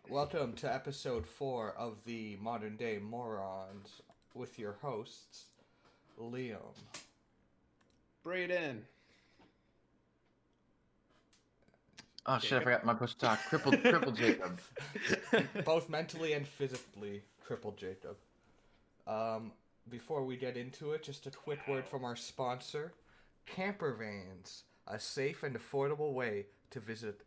Welcome to episode 4 of the Modern Day Morons with your hosts, Liam. Brayden. Oh shit, I forgot my push to talk. Crippled Jacob. Both mentally and physically crippled Jacob. Before we get into it, just a quick word from our sponsor, Camper Vans, a safe and affordable way to visit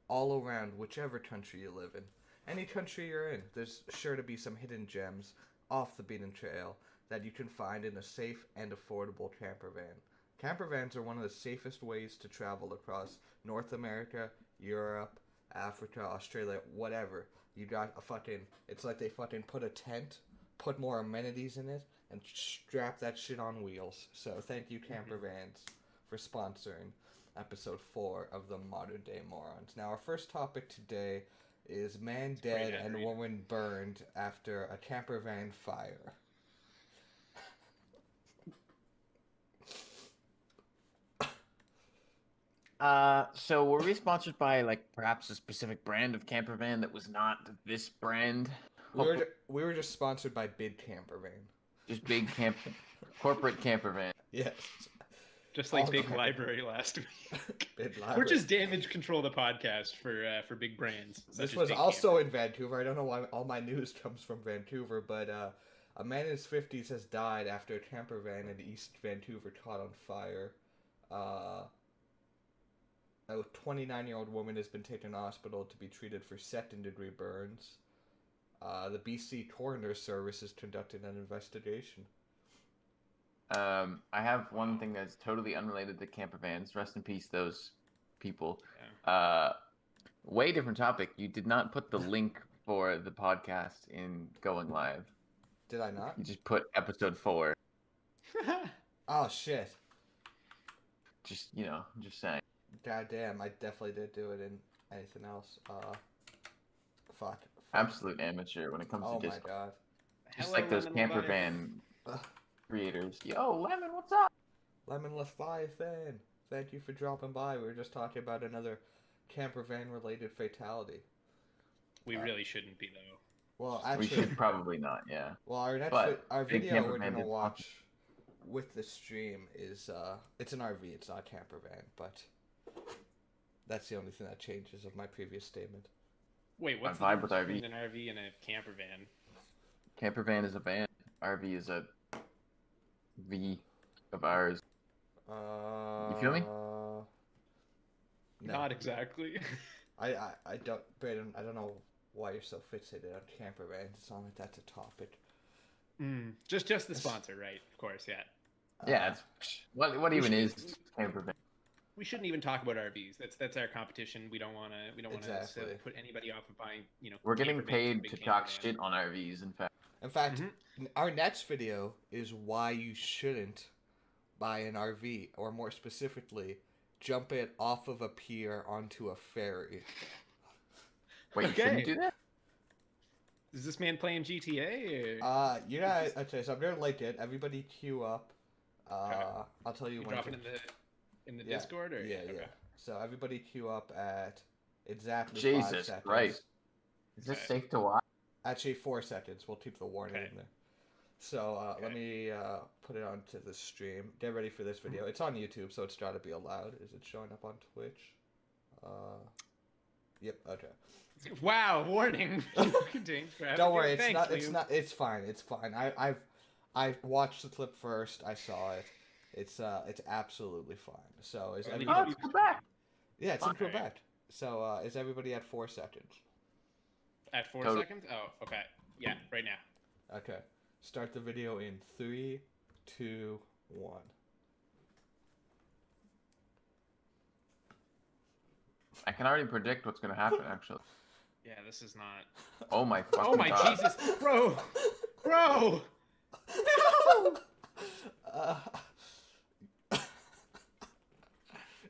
all around whichever country you live in. Any country you're in, there's sure to be some hidden gems off the beaten trail that you can find in a safe and affordable camper van. Camper vans are one of the safest ways to travel across North America, Europe, Africa, Australia, whatever. You got a fucking, it's like they fucking put a tent, put more amenities in it, and strap that shit on wheels. So thank you, Camper Vans, for sponsoring episode 4 of the Modern Day Morons. Now, our first topic today is man dead and woman burned after a camper van fire. So were we sponsored by perhaps a specific brand of camper van that was not this brand? We were just sponsored by Big Camper Van. Just big corporate camper van. Yes. Just like Big Library last week. Big Library. We're just damage control the podcast for big brands. This was also in Vancouver. I don't know why all my news comes from Vancouver, but a man in his 50s has died after a camper van in East Vancouver caught on fire. A 29-year-old woman has been taken to hospital to be treated for second-degree burns. The BC Coroner Service has conducted an investigation. I have one thing that's totally unrelated to camper vans. Rest in peace, those people. Yeah. Way different topic. You did not put the link for the podcast in Going Live. Did I not? You just put episode 4. Oh, shit. Just saying. God damn, I definitely did do it in anything else. Fuck. Absolute amateur when it comes to just... Oh my god. Just like those camper van creators. Yo, Lemon, what's up? Lemon Leviathan. Thank you for dropping by. We were just talking about another camper van related fatality. We really shouldn't be though. Well, actually, we should probably not. Yeah. Well, our video we're gonna watch with the stream is it's an RV. It's not a camper van, but that's the only thing that changes of my previous statement. Wait, what's the vibe with difference RV? between an RV and a camper van? Camper van is a van. RV is a V of ours. You feel me? No. Not exactly. I don't, Brayden, I don't know why you're so fixated on camper vans. It's not like that's a topic. Just the sponsor, right? Of course, yeah. Yeah, it's what even is camper van? We shouldn't even talk about RVs. That's our competition. We don't want to Exactly. put anybody off of buying. We're getting camper vans and paid big to camper talk vans. shit on RVs. In fact, our next video is why you shouldn't buy an RV, or more specifically, jump it off of a pier onto a ferry. wait, you shouldn't do that? Is this man playing GTA? Or... Yeah. Okay, so I'm gonna link it. Everybody queue up. I'll tell you when. Drop it in the Discord, or yeah. So everybody queue up at exactly 5 Jesus seconds. Christ! Is this safe to watch? Actually, 4 seconds. We'll keep the warning in there. So let me put it onto the stream. Get ready for this video. It's on YouTube, so it's got to be allowed. Is it showing up on Twitch? Yep. Okay. Wow! Warning. Contains graphic. Don't worry. It's Thanks, not. Liam. It's not. It's fine. It's fine. I watched the clip first. I saw it. It's absolutely fine. So is everybody? Oh, it's Quebec. Yeah, it's in Okay. Quebec. So is everybody at 4 seconds? At 4 Totally. seconds? Oh, okay. Yeah, right now. Okay. Start the video in 3, 2, 1. I can already predict what's gonna happen. Actually. Yeah, this is not. Oh my fucking Oh my God. Jesus, bro! No!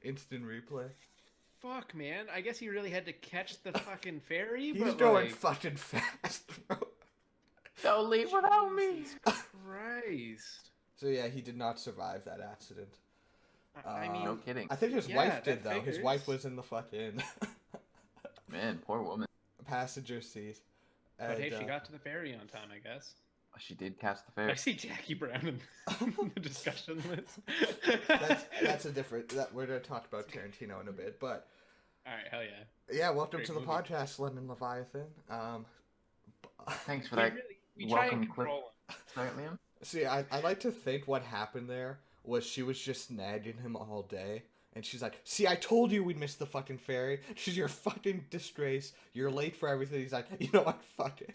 Instant replay. Fuck, man. I guess he really had to catch the fucking ferry. He's but going like, fucking fast, bro. Don't leave without me. Christ. So yeah, he did not survive that accident. I mean, No kidding. I think his Yeah, wife did that though. His figures. wife was in the fucking. Man, poor woman. passenger seat. But And, hey, she got to the ferry on time, I guess. She did catch the I ferry. see Jackie Brown in the discussion list. that's a different. We're gonna talk about Tarantino in a bit, but. All right, hell yeah. Yeah, welcome Great to the movie. podcast, Lemon Leviathan. Thanks for that. We try and Welcome clip. control him. Sorry, Liam. See, I like to think what happened there was she was just nagging him all day. And she's like, see, I told you we'd miss the fucking ferry. She's your fucking disgrace. You're late for everything. He's like, you know what? Fuck it.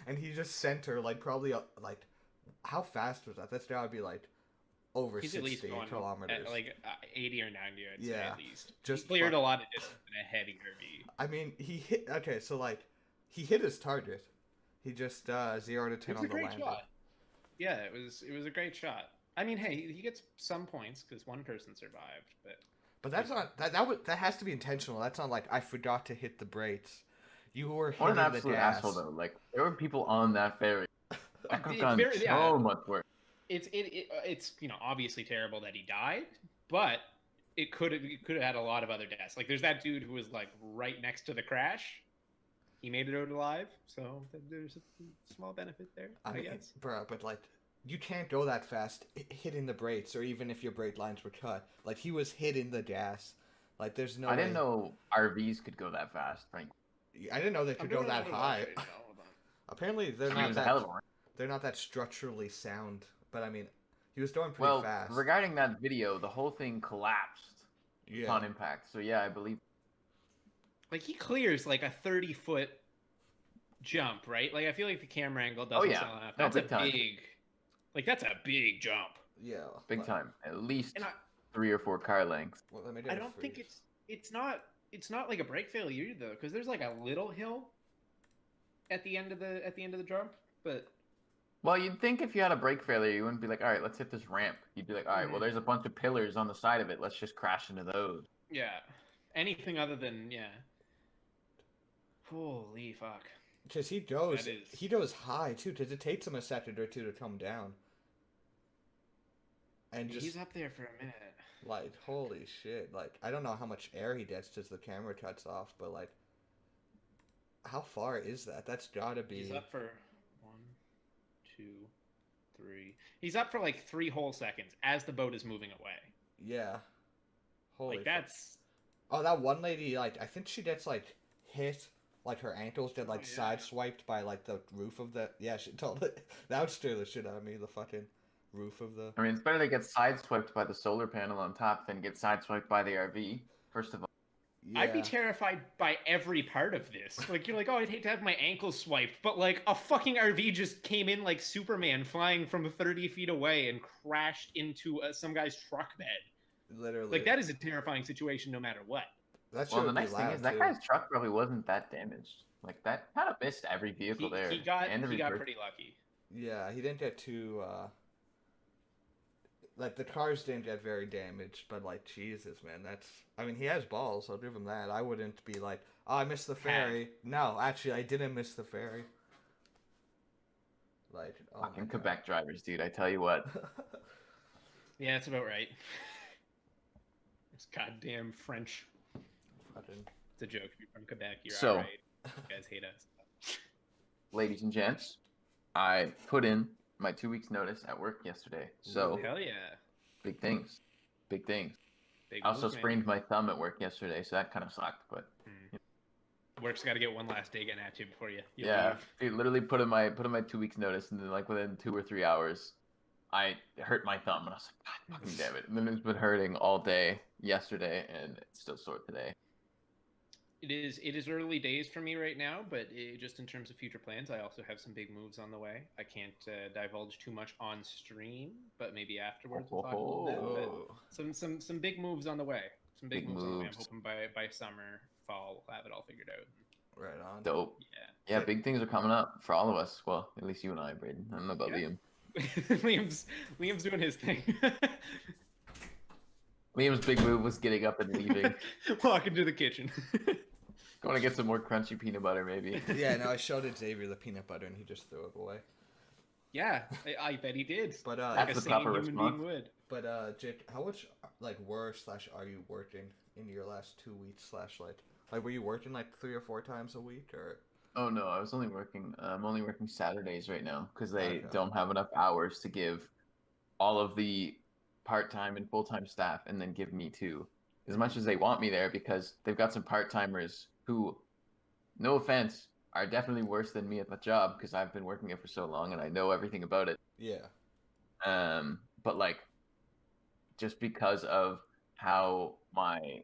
And he just sent her, like, probably, like, how fast was that? That's gotta be, like, over He's 60 at least going kilometers. At, like, 80 or 90, I'd say, at least. Just he cleared a lot of distance in a heavy RV. I mean, he hit, okay, so, like, he hit his target. He just, 0 to 10 on the landing. Shot. Yeah, it was a great shot. I mean, hey, he gets some points because one person survived, but that's not that has to be intentional. That's not like I forgot to hit the brakes. You were hitting What an the absolute gas. asshole though. Like there were people on that ferry. That could have gone Very, so much worse. It's obviously terrible that he died, but it could have had a lot of other deaths. Like there's that dude who was like right next to the crash. He made it out alive, so there's a small benefit there, I guess. Bro, but like. You can't go that fast hitting the brakes, or even if your brake lines were cut. Like, he was hitting the gas. Like, there's no I didn't know RVs could go that fast, frankly. I didn't know they could go that high. Apparently, they're not that structurally sound. But, I mean, he was going pretty fast. Well, regarding that video, the whole thing collapsed on impact. So, yeah, I believe. Like, he clears, like, a 30-foot jump, right? Like, I feel like the camera angle doesn't sound enough. That's big... Like, that's a big jump. Yeah. Big time. At least 3 or 4 car lengths. Well, I don't think it's not like a brake failure either, because there's like a little hill at the end of the jump, but well, you'd think if you had a brake failure, you wouldn't be like, all right, let's hit this ramp. You'd be like, all right, well, there's a bunch of pillars on the side of it. Let's just crash into those. Yeah. Anything other than Holy fuck. Because he goes high too, because it takes him a second or two to come down. And he's up there for a minute. Like, holy shit. Like, I don't know how much air he gets because the camera cuts off, but like, how far is that? That's gotta be... He's up for 1, 2, 3. He's up for like 3 whole seconds as the boat is moving away. Yeah. Holy like, that's... Oh, that one lady, like, I think she gets, like, hit... Like, her ankles get, like, sideswiped by, like, the roof of the... Yeah, she told it. That would scare the shit out of me, the fucking roof of the... I mean, it's better to get sideswiped by the solar panel on top than get sideswiped by the RV, first of all. Yeah. I'd be terrified by every part of this. Like, you're like, oh, I'd hate to have my ankles swiped, but, like, a fucking RV just came in like Superman flying from 30 feet away and crashed into some guy's truck bed. Literally. Like, that is a terrifying situation no matter what. Well, the nice thing is that guy's truck probably wasn't that damaged. Like, that kind of missed every vehicle there. He got pretty lucky. Yeah, he didn't get too, like, the cars didn't get very damaged, but, like, Jesus, man, that's... I mean, he has balls, I'll give him that. I wouldn't be like, oh, I missed the ferry. No, actually, I didn't miss the ferry. Like, oh fucking Quebec drivers, dude, I tell you what. Yeah, that's about right. This goddamn French... It's a joke. If you're from Quebec, you're all right. You guys hate us. Ladies and gents, I put in my 2 weeks notice at work yesterday. So hell yeah. Big things. Big things. Big I also movement. sprained my thumb at work yesterday, so that kind of sucked, but Work's got to get one last dig in at you before you leave. Dude, literally put in my 2 weeks notice, and then like within 2 or 3 hours I hurt my thumb, and I was like, God fucking damn it. And then it's been hurting all day yesterday, and it's still sore today. It is early days for me right now, but just in terms of future plans, I also have some big moves on the way. I can't divulge too much on stream, but maybe afterwards we'll talk a little bit. But some big moves on the way. Some big moves on the way. I'm hoping by summer, fall, we'll have it all figured out. Right on. Dope. Yeah, big things are coming up for all of us. Well, at least you and I, Braden. I don't know about Liam. Liam's doing his thing. Liam's big move was getting up and leaving. Walking to the kitchen. Going to get some more crunchy peanut butter, maybe. Yeah, no, I showed Xavier the peanut butter, and he just threw it away. Yeah, I bet he did. But like that's the proper response. Would. But Jake, how much like are you working in your last 2 weeks / like Like, were you working like 3 or 4 times a week, or? Oh no, I was only working. I'm only working Saturdays right now because they Okay. don't have enough hours to give all of the part-time and full-time staff, and then give me two. As much as they want me there, because they've got some part-timers who, no offense, are definitely worse than me at the job because I've been working it for so long and I know everything about it. Yeah. But like, just because of how my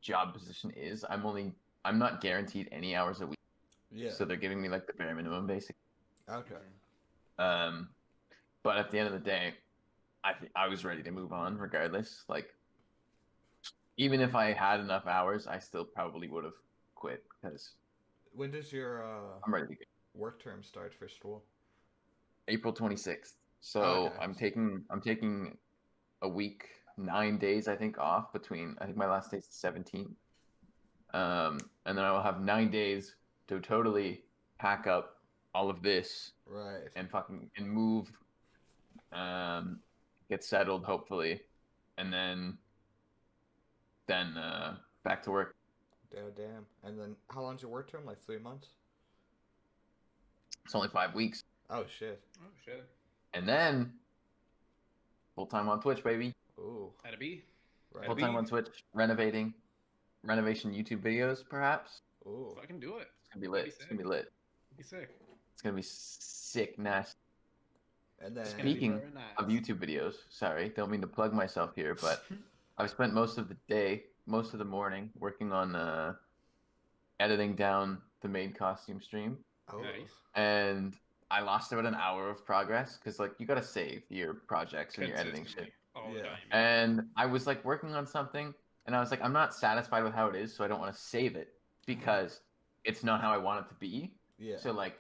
job position is, I'm not guaranteed any hours a week. Yeah. So they're giving me like the bare minimum, basically. Okay. But at the end of the day, I was ready to move on regardless. Like, even if I had enough hours, I still probably would have quit because When does your I'm ready to go. work term start for school? April 26th. So Okay. I'm taking a week, 9 days I think off between. I think my last day's the 17th. And then I will have 9 days to totally pack up all of this Right. and move, get settled hopefully, and then back to work. Damn. And then how long's your work term? Like 3 months? It's only 5 weeks, Oh shit. Oh shit. and then full time on Twitch, baby. Ooh. That'd be. Right. Full time on Twitch, renovation YouTube videos, perhaps. Ooh. Fucking do it. It's gonna be lit. That'd be It's gonna be lit. Be sick. It's gonna be sick, nasty. And then It's gonna be Speaking very nice. of YouTube videos, sorry, don't mean to plug myself here, but I've spent most of the day, most of the morning, working on editing down the main costume stream, oh. Nice. and I lost about an hour of progress because like you gotta save your projects when you're editing Consistently, shit. all the Yeah. time. And I was like working on something, and I was like, I'm not satisfied with how it is, so I don't want to save it because it's not how I want it to be. Yeah. So like,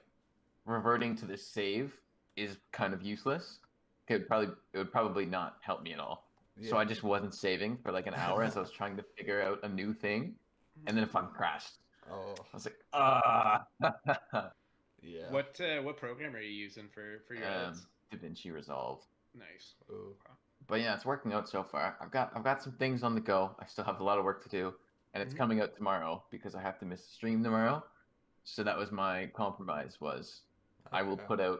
reverting to this save is kind of useless. It would probably not help me at all. Yeah. So I just wasn't saving for like an hour as I was trying to figure out a new thing, and then it fucking crashed. Oh. I was like, ah. Yeah. What program are you using for your edits? DaVinci Resolve. Nice. Ooh. But yeah, it's working out so far. I've got some things on the go. I still have a lot of work to do, and it's coming out tomorrow because I have to miss the stream tomorrow. So that was my compromise. Was I will Okay. put out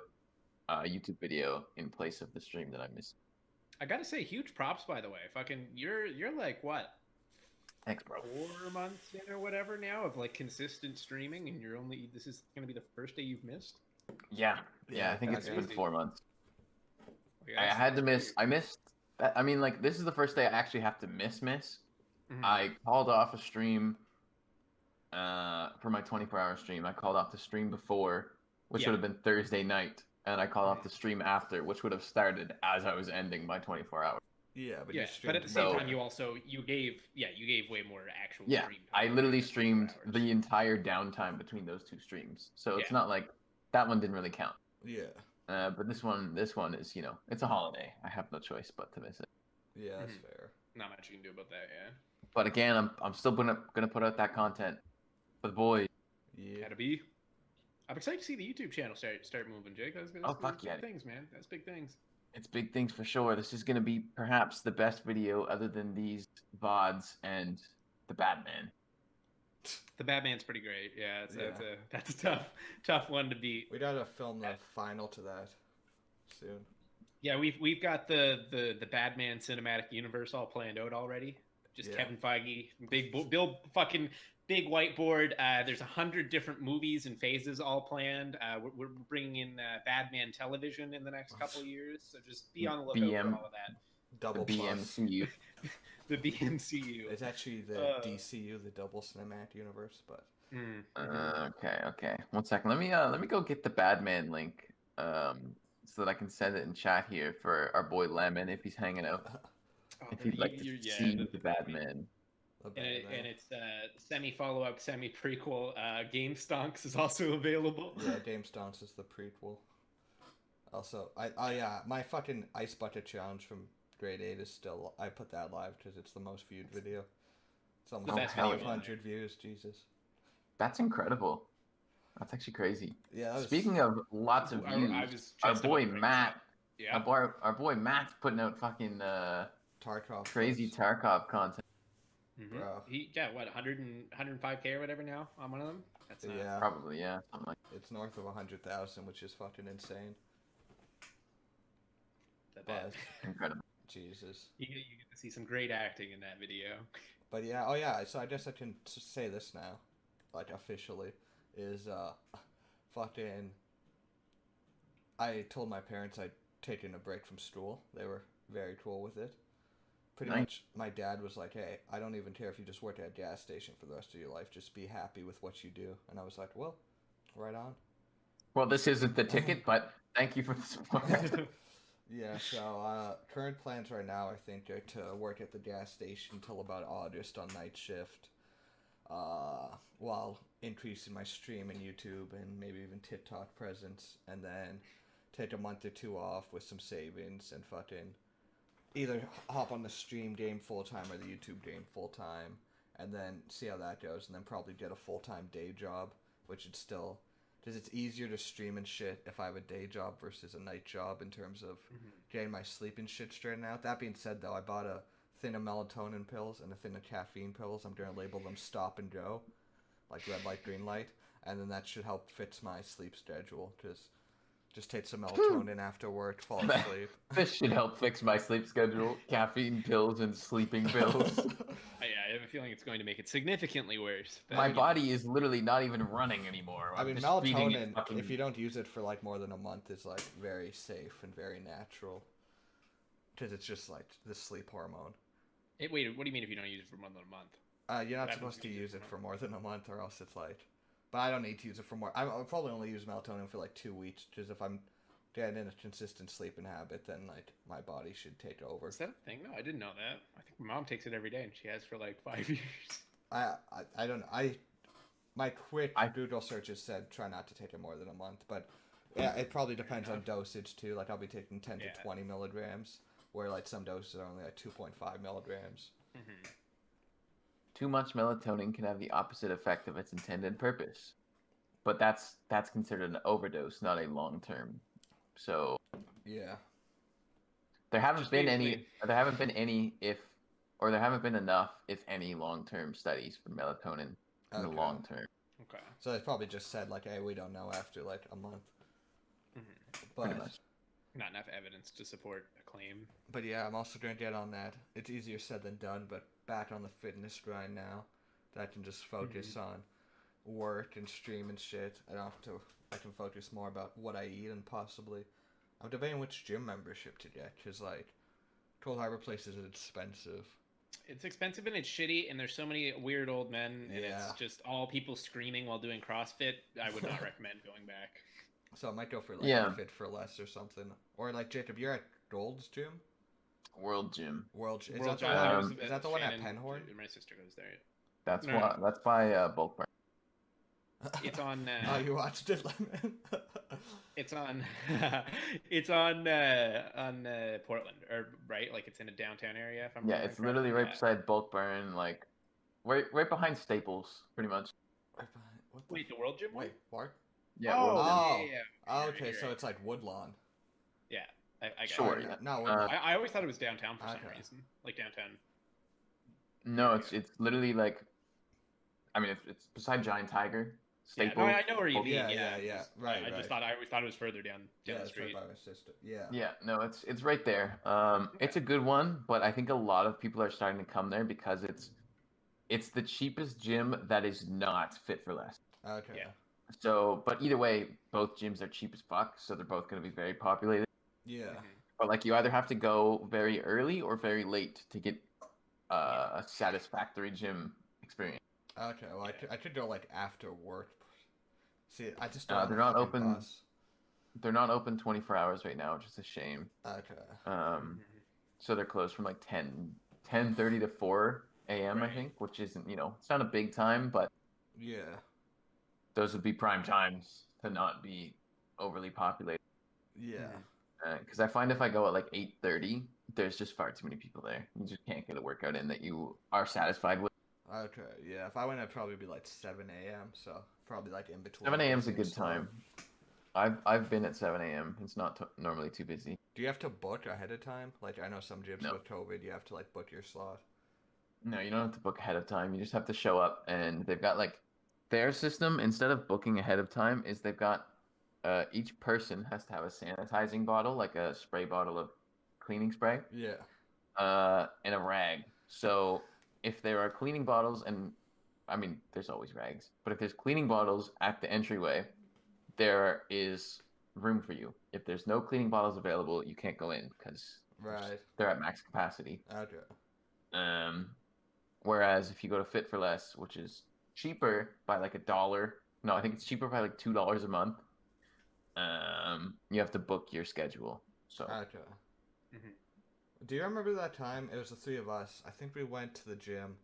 a YouTube video in place of the stream that I missed. I gotta say, huge props by the way. Fucking, you're like what? Thanks, bro. 4 months in or whatever now of like consistent streaming, and this is gonna be the first day you've missed. Yeah, I think that's it's been crazy. 4 months. Like, I that's- had to that's miss. weird. I missed. I mean, like this is the first day I actually have to miss. Mhm. I called off a stream for my 24-hour stream. I called off the stream before, which Yeah. would have been Thursday night, and I called off the stream after, which would have started as I was ending my 24 hours. Yeah, but Yeah, you but streamed at the same So- time, you gave way more actual. Yeah, stream time I literally than 24 streamed hours. the entire downtime between those two streams, so it's Yeah. not like that one didn't really count. Yeah. But this one is, it's a holiday. I have no choice but to miss it. Yeah, that's Mhm. fair. Not much you can do about that. Yeah. But again, I'm still gonna put out that content for the boys. Yeah. Gotta be. I'm excited to see the YouTube channel start moving, Jake. That's Oh, fuck big yeah. things, man. That's big things. It's big things for sure. This is gonna be perhaps the best video other than these VODs and the Batman. The Batman's pretty great. Yeah, Yeah. that's a tough one to beat. We gotta film the final to that soon. Yeah, we've got the Batman cinematic universe all planned out already. Just Yeah. Kevin Feige, Bill fucking big whiteboard. There's 100 different movies and phases all planned. We're bringing in Batman television in the next couple of years, so just be on the lookout BM. for all of that. Double The plus. BMCU. The BMCU. It's actually the Uh, DCU, the double cinematic universe, but Okay. 1 second. Let me go get the Batman link, so that I can send it in chat here for our boy Lemon if he's hanging out. Oh, If he'd like to yeah, see the- the Batman. the And it's semi follow up, semi prequel. Game Stonks is also available. yeah, Dame Stonks is the prequel. Also, my fucking Ice Bucket challenge from grade 8 is still, I put that live because it's the most viewed video. It's almost best video on 500 views, Jesus. That's incredible. That's actually crazy. Yeah, that was, Speaking of lots of I views, was our just boy about to bring Matt, this up. our boy Matt's putting out fucking Tarkov. crazy clips. Tarkov content. Bro. He got what 105K or whatever now on one of them. That's nuts. Yeah. Probably, yeah. Something like It's north of 100,000, which is fucking insane. That But incredible. Jesus. you get to see some great acting in that video. But yeah, oh yeah. So I guess I can say this now, like officially, is fucking. I told my parents I'd taken a break from school. They were very cool with it. Pretty Nice. much, my dad was like, "Hey, I don't even care if you just work at a gas station for the rest of your life. Just be happy with what you do." And I was like, "Well, right on." Well, this isn't the ticket, but thank you for the support. Yeah. So current plans right now, I think, are to work at the gas station till about August on night shift, while increasing my stream and YouTube and maybe even TikTok presence, and then take a month or two off with some savings and fucking either hop on the stream game full time or the YouTube game full time, and then see how that goes, and then probably get a full time day job, which it's still because it's easier to stream and shit if I have a day job versus a night job in terms of getting my sleep and shit straightened out. That being said, though, I bought a thin of melatonin pills and a thin of caffeine pills. I'm gonna label them stop and go, like red light, green light, and then that should help fix my sleep schedule. Because just take some melatonin after work, fall asleep. This should help fix my sleep schedule. Caffeine pills and sleeping pills. I have a feeling it's going to make it significantly worse. But, My body is literally not even running anymore. I I'm mean, just feeding it melatonin, fucking... if you don't use it for like more than a month, is like very safe and very natural. Because it's just like the sleep hormone. Wait, what do you mean if you don't use it for more than a month? You're not That supposed to means use it for more than a month, or else it's like. But I don't need to use it for more. I'll probably only use melatonin for like 2 weeks, because if I'm getting in a consistent sleeping habit, then like my body should take over. Is that a thing? No, I didn't know that. I think my mom takes it every day, and she has for like 5 years. I don't know. My quick Google searches said try not to take it more than a month, but yeah, it probably depends on dosage too. Like I'll be taking 10 to 20 milligrams, where like some doses are only like 2.5 milligrams. Too much melatonin can have the opposite effect of its intended purpose, but that's considered an overdose, not a long term. So yeah, there haven't been enough, if any, long term studies for melatonin in the long term. Okay. So they probably just said like, hey, we don't know after like a month. But Pretty much. Not enough evidence to support a claim. But yeah, I'm also gonna get on that. It's easier said than done, but back on the fitness grind now. That I can just focus on work and stream and shit. I can focus more about what I eat, and possibly I'm debating which gym membership to get, because like Cold Harbor Place is expensive. It's expensive and it's shitty, and there's so many weird old men, and it's just all people screaming while doing CrossFit. I would not recommend going back. So I might go for like Fit for Less or something. Or like Jacob, you're at Gold's Gym? World Gym. Is that the one at Penhorn? My sister goes there. That's by Bulk Barn. It's on. Oh, you watched it, Lemon? It's on. It's on Portland, or right? Like it's in a downtown area. If I'm it's literally right beside Bulk Barn, like right behind Staples, pretty much. Right behind. Wait, the World Gym? Wait, what? Yeah. Okay, so it's like Woodlawn. Yeah, I sure. got it. No, I always thought it was downtown for some reason, like downtown. No, it's literally like, I mean, it's beside Giant Tiger. Staples. Yeah, no, I know where you mean. Yeah. Right. I always thought it was further down the street. Right by my sister. Yeah. Yeah, no, it's right there. It's a good one, but I think a lot of people are starting to come there because it's the cheapest gym that is not Fit for Less. Okay. Yeah. So, but either way, both gyms are cheap as fuck, so they're both going to be very populated. Yeah. But like, you either have to go very early or very late to get a satisfactory gym experience. Okay, well, I could go like after work. See, I just don't. They're not open. They're not open 24 hours right now, which is a shame. Okay. So they're closed from like 10:30 to 4 a.m. I think, which isn't, it's not a big time, but yeah, those would be prime times to not be overly populated. Yeah. Because I find if I go at like 8:30, there's just far too many people there. You just can't get a workout in that you are satisfied with. Okay, yeah. If I went, it'd probably be like 7 a.m. So probably like in between. 7 a.m. is a good time. I've been at 7 a.m. It's not normally too busy. Do you have to book ahead of time? Like I know some gyms with COVID, you have to like book your slot. No, you don't have to book ahead of time. You just have to show up, and they've got like their system. Instead of booking ahead of time, is they've got each person has to have a sanitizing bottle, like a spray bottle of cleaning spray, Yeah. and a rag. So if there are cleaning bottles, and I mean, there's always rags, but if there's cleaning bottles at the entryway, there is room for you. If there's no cleaning bottles available, you can't go in because Right. they're at max capacity. Okay. Um, Whereas if you go to Fit for Less, which is cheaper by like $1, no, I think it's cheaper by like $2 a month. You have to book your schedule. So Okay. Mhm. Do you remember that time? It was the three of us. I think we went to the gym.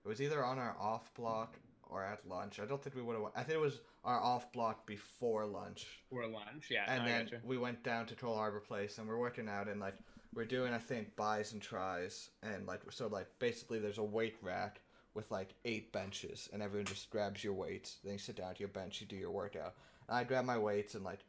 It was either on our off block or at lunch. I don't think we would have. I think it was our off block before lunch. Or lunch, yeah. And no, I then gotcha. we went down to Troll Harbor Place and we're working out and like we're doing I think buys and tries and like so like basically there's a weight rack with like 8 benches and everyone just grabs your weights. Then you sit down to your bench, you do your workout. And I grab my weights and like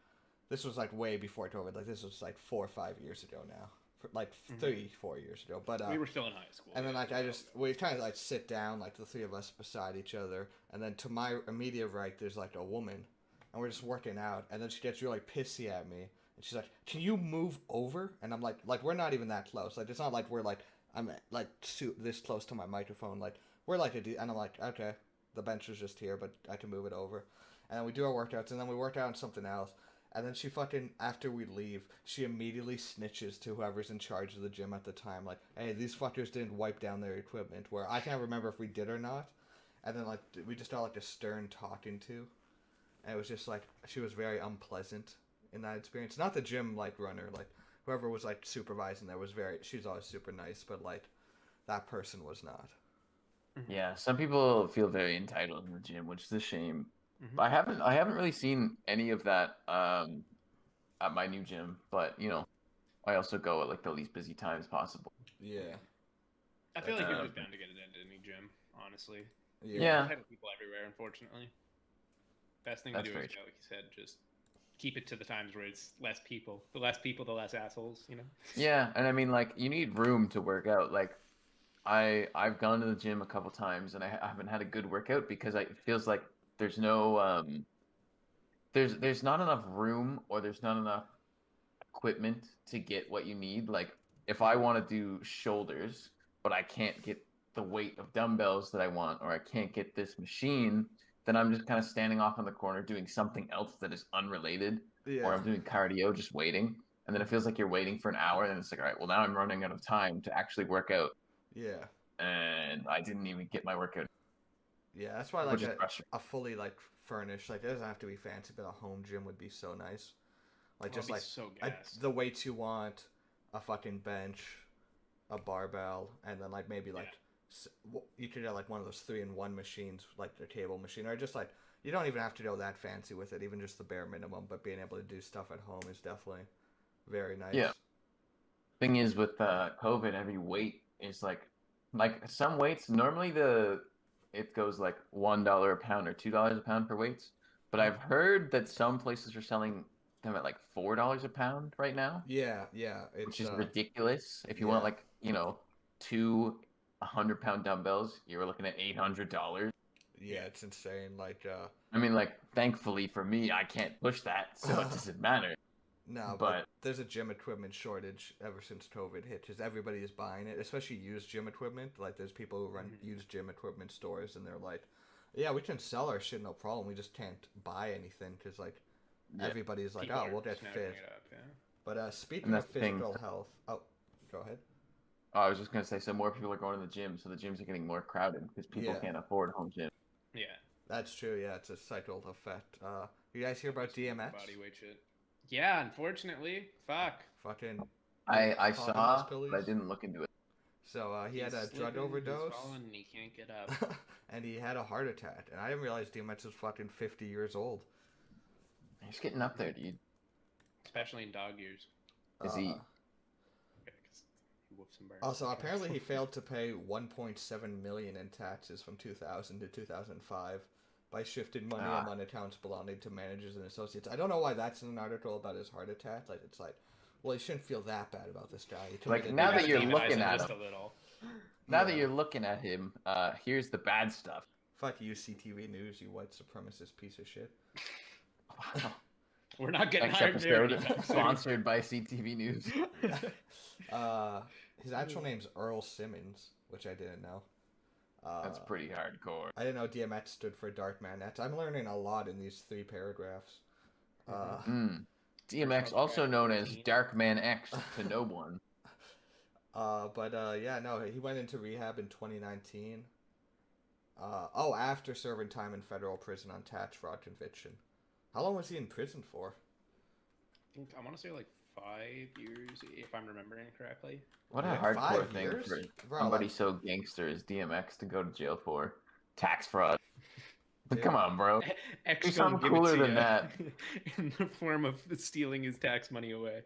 this was like way before COVID. Like this was like 4 or 5 years ago now. Like 3-4 years ago. But We were still in high school. and then yeah, like so- I just we kind of like sit down like the three of us beside each other and then to my immediate right there's like a woman and we're just working out and then she gets really pissy at me and she's like, "Can you move over?" And I'm like we're not even that close. Like it's not like we're like I'm like this close to my microphone. Like we're like and I'm like, "Okay, the bench is just here, but I can move it over." And then we do our workouts and then we work out on something else. And then she fucking, after we leave, she immediately snitches to whoever's in charge of the gym at the time. Like, hey, these fuckers didn't wipe down their equipment. Where I can't remember if we did or not. And then, like, we just got, like, a stern talking to. And it was just, like, she was very unpleasant in that experience. Not the gym, like, runner. Like, whoever was, like, supervising there was very, she's always super nice. But, like, that person was not. yeah, some people feel very entitled in the gym, which is a shame. Mhm. I haven't really seen any of that at my new gym, but you know, I also go at like the least busy times possible. Yeah. I feel like you're Um, just bound to get it at any gym, honestly. Yeah. Entitled people everywhere, unfortunately. Best thing That's to do very is, yeah, like you said, just keep it to the times where it's less people. The less people, the less assholes, you know? Yeah, and I mean like you need room to work out. Like I've gone to the gym a couple times and I haven't had a good workout because it feels like there's no there's not enough room or there's not enough equipment to get what you need. Like if I want to do shoulders, but I can't get the weight of dumbbells that I want, or I can't get this machine, then I'm just kind of standing off in the corner doing something else that is unrelated, Yeah. or I'm doing cardio, just waiting. And then it feels like you're waiting for an hour, and it's like, all right, well now I'm running out of time to actually work out, Yeah. and I didn't even get my workout, Yeah, that's why like which is frustrating. a fully like furnished like it doesn't have to be fancy, but a home gym would be so nice. Like Oh, just it'd be like so a, gas. the weights you want, a fucking bench, a barbell, and then like maybe like you could have like one of those 3-in-1 machines, like the table machine, or just like you don't even have to go that fancy with it, even just the bare minimum. But being able to do stuff at home is definitely very nice. Yeah. Thing is with COVID, every weight is like some weights. Normally it goes like $1 a pound or $2 a pound for weights, but I've heard that some places are selling them at like $4 a pound right now, Yeah, which it's is ridiculous. If you want yeah. like two 100-pound dumbbells, you're looking at $800. Yeah, it's insane. Like I mean, like thankfully for me, I can't push that, so it doesn't matter. no, but But there's a gym equipment shortage ever since COVID hit because everybody is buying it, especially used gym equipment. Like, there's people who run used gym equipment stores, and they're like, "Yeah, we can sell our shit, no problem. We just can't buy anything because like yeah. everybody's like, People oh, are we'll get snapping fit." it up, yeah. But speaking And of that's the thing. physical health, oh, go ahead. I was just gonna say, so more people are going to the gym, so the gyms are getting more crowded because people Yeah. can't afford home gym. Yeah. That's true. Yeah, it's a cycle effect. You guys hear about DMX? Body weight shit. Yeah, unfortunately. Fuck. Fucking. I Popping saw, those pillies? but I didn't look into it. So he had He's a drug slipping, overdose. He's falling, and he can't get up. And he had a heart attack. And I didn't realize DMX was fucking 50 years old. He's getting up there, dude. Especially in dog years. Is he? Yeah, 'cause he whoofs and burns. Also, apparently he failed to pay 1.7 million in taxes from 2000 to 2005 by shifting money among accounts belonging to managers and associates. I don't know why that's in an article about his heart attack. Like, it's like, well, you shouldn't feel that bad about this guy. He Like, committed- now that gotta you're demonize looking him at just him. a little. Now that Yeah. you're looking at him, here's the bad stuff. Fuck you, CTV News, you white supremacist piece of shit. Wow. We're not getting Next hired there episode anytime soon. sponsored by CTV News. His actual name's Earl Simmons, which I didn't know. That's pretty hardcore. I didn't know DMX stood for Dark Manette. I'm learning a lot in these 3 paragraphs. DMX, also known as Dark Man X to no one. Yeah, no, he went into rehab in 2019. After serving time in federal prison on tax fraud conviction. How long was he in prison for? I want to say like 5 years, if I'm remembering correctly. What a Yeah, hardcore 5 thing years? for Bro, somebody like- so gangster as DMX to go to jail for. Tax fraud. Dude. Come on, bro. X Do gonna something give it cooler to than ya that. in the form of stealing his tax money away.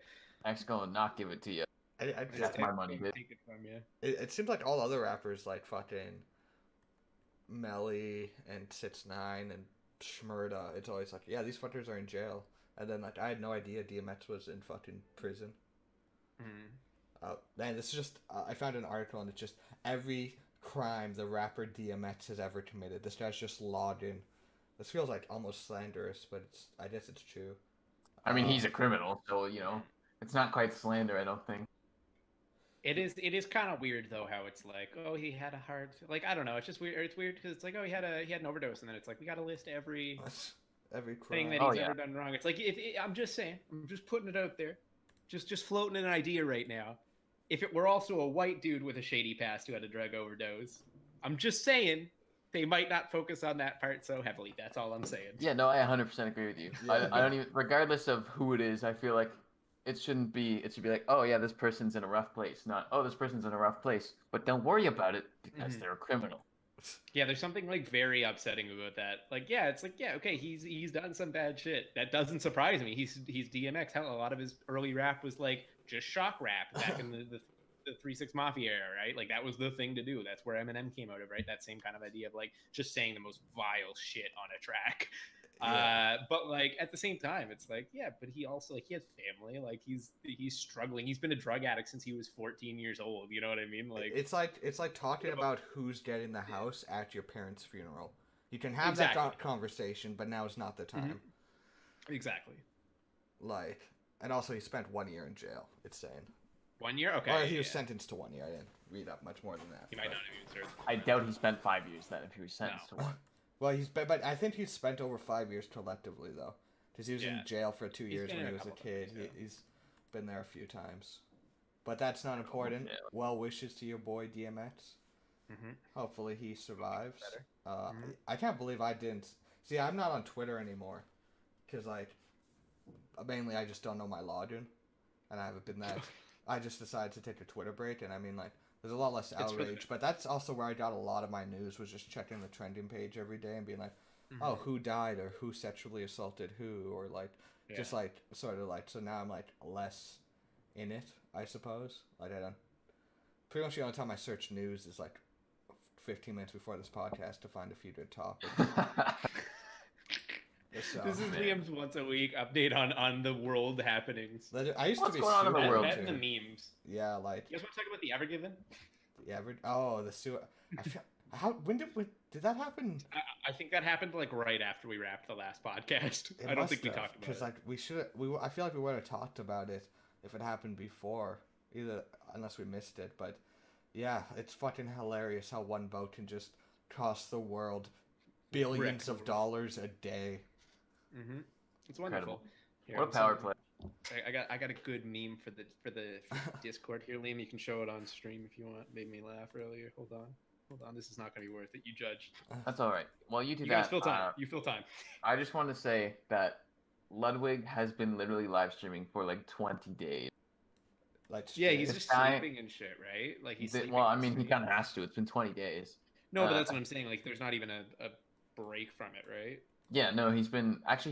X gonna not give it to you. That's my money, dude. Take it from you. It seems like all other rappers, like fucking Melly and 6ix9ine and Shmurda, it's always like, yeah, these fuckers are in jail. And then, like, I had no idea DMX was in fucking prison. Man, this is just, I found an article and it's just every crime the rapper DMX has ever committed. This guy's just logged in. This feels like almost slanderous, but I guess it's true. I mean, he's a criminal, so, you know, it's not quite slander, I don't think. It is kind of weird though how it's like, oh, he had a hard, like, I don't know, it's just weird. It's weird because it's like, oh, he had an overdose, and then it's like we got to list every crime. thing that he's ever done wrong. It's like, I'm just saying, I'm just putting it out there, just floating an idea right now. If it were also a white dude with a shady past who had a drug overdose, I'm just saying they might not focus on that part so heavily. That's all I'm saying. Yeah, no, I 100% agree with you. Yeah. I don't even, regardless of who it is, I feel like it should be like, oh yeah, this person's in a rough place, not, oh, this person's in a rough place, but don't worry about it because they're a criminal. Yeah, there's something like very upsetting about that. Like, yeah, it's like, yeah, okay, he's done some bad shit. That doesn't surprise me. He's DMX. Hell, a lot of his early rap was like just shock rap back in the 3-6 Mafia era, right? Like that was the thing to do. That's where Eminem came out of, right? That same kind of idea of like just saying the most vile shit on a track. Yeah. But like at the same time, it's like, yeah, but he also like he has family. Like he's struggling. He's been a drug addict since he was 14 years old. You know what I mean? Like it's like talking about who's getting the house at your parents' funeral. You can have Exactly. that conversation, but now is not the time. Exactly. Like, and also he spent 1 year in jail. It's saying. 1 year? Okay. Or he was sentenced to 1 year. I didn't read up much more than that. He might not have even served. I doubt he spent 5 years then if he was sentenced to one. Well, but I think he's spent over 5 years collectively though, because he was in jail for 2 years been when in he a was a couple kid. times, yeah. He's been there a few times, but that's not important. Yeah. Well wishes to your boy DMX. Hopefully he survives. I can't believe I didn't see. I'm not on Twitter anymore, because like mainly I just don't know my login, and I haven't been that. I just decided to take a Twitter break, and I mean like. There's a lot less outrage, but that's also where I got a lot of my news, was just checking the trending page every day and being like, oh, who died or who sexually assaulted who, or like, just like, sort of like, so now I'm like less in it, I suppose. Like I don't, pretty much the only time I search news is like 15 minutes before this podcast to find a few good topics. So, This is Liam's once a week update on the world happenings. I used What's to be going on in the super world, And into- the memes. Yeah, like, You guys want to talk about the Evergiven? the sewer. When did that happen? I think that happened like right after we wrapped the last podcast. I don't think we talked about because it. like I feel like we would have talked about it if it happened before, either unless we missed it. But yeah, it's fucking hilarious how one boat can just cost the world billions of dollars a day. It's wonderful. Here, What a I'm power sending- play. I got a good meme for the Discord here, Liam. You can show it on stream if you want. Made me laugh earlier. Hold on. This is not going to be worth it. You judge. That's all right. Well, you do You that. guys fill time. You fill time. I just want to say that Ludwig has been literally live streaming for like 20 days. Like, Yeah, he's This just guy- sleeping and shit, right? Like he's Well, sleeping I and mean, he streaming. kind of has to. It's been 20 days. No, but that's what I'm saying. Like, there's not even a break from it, right? Yeah, no, he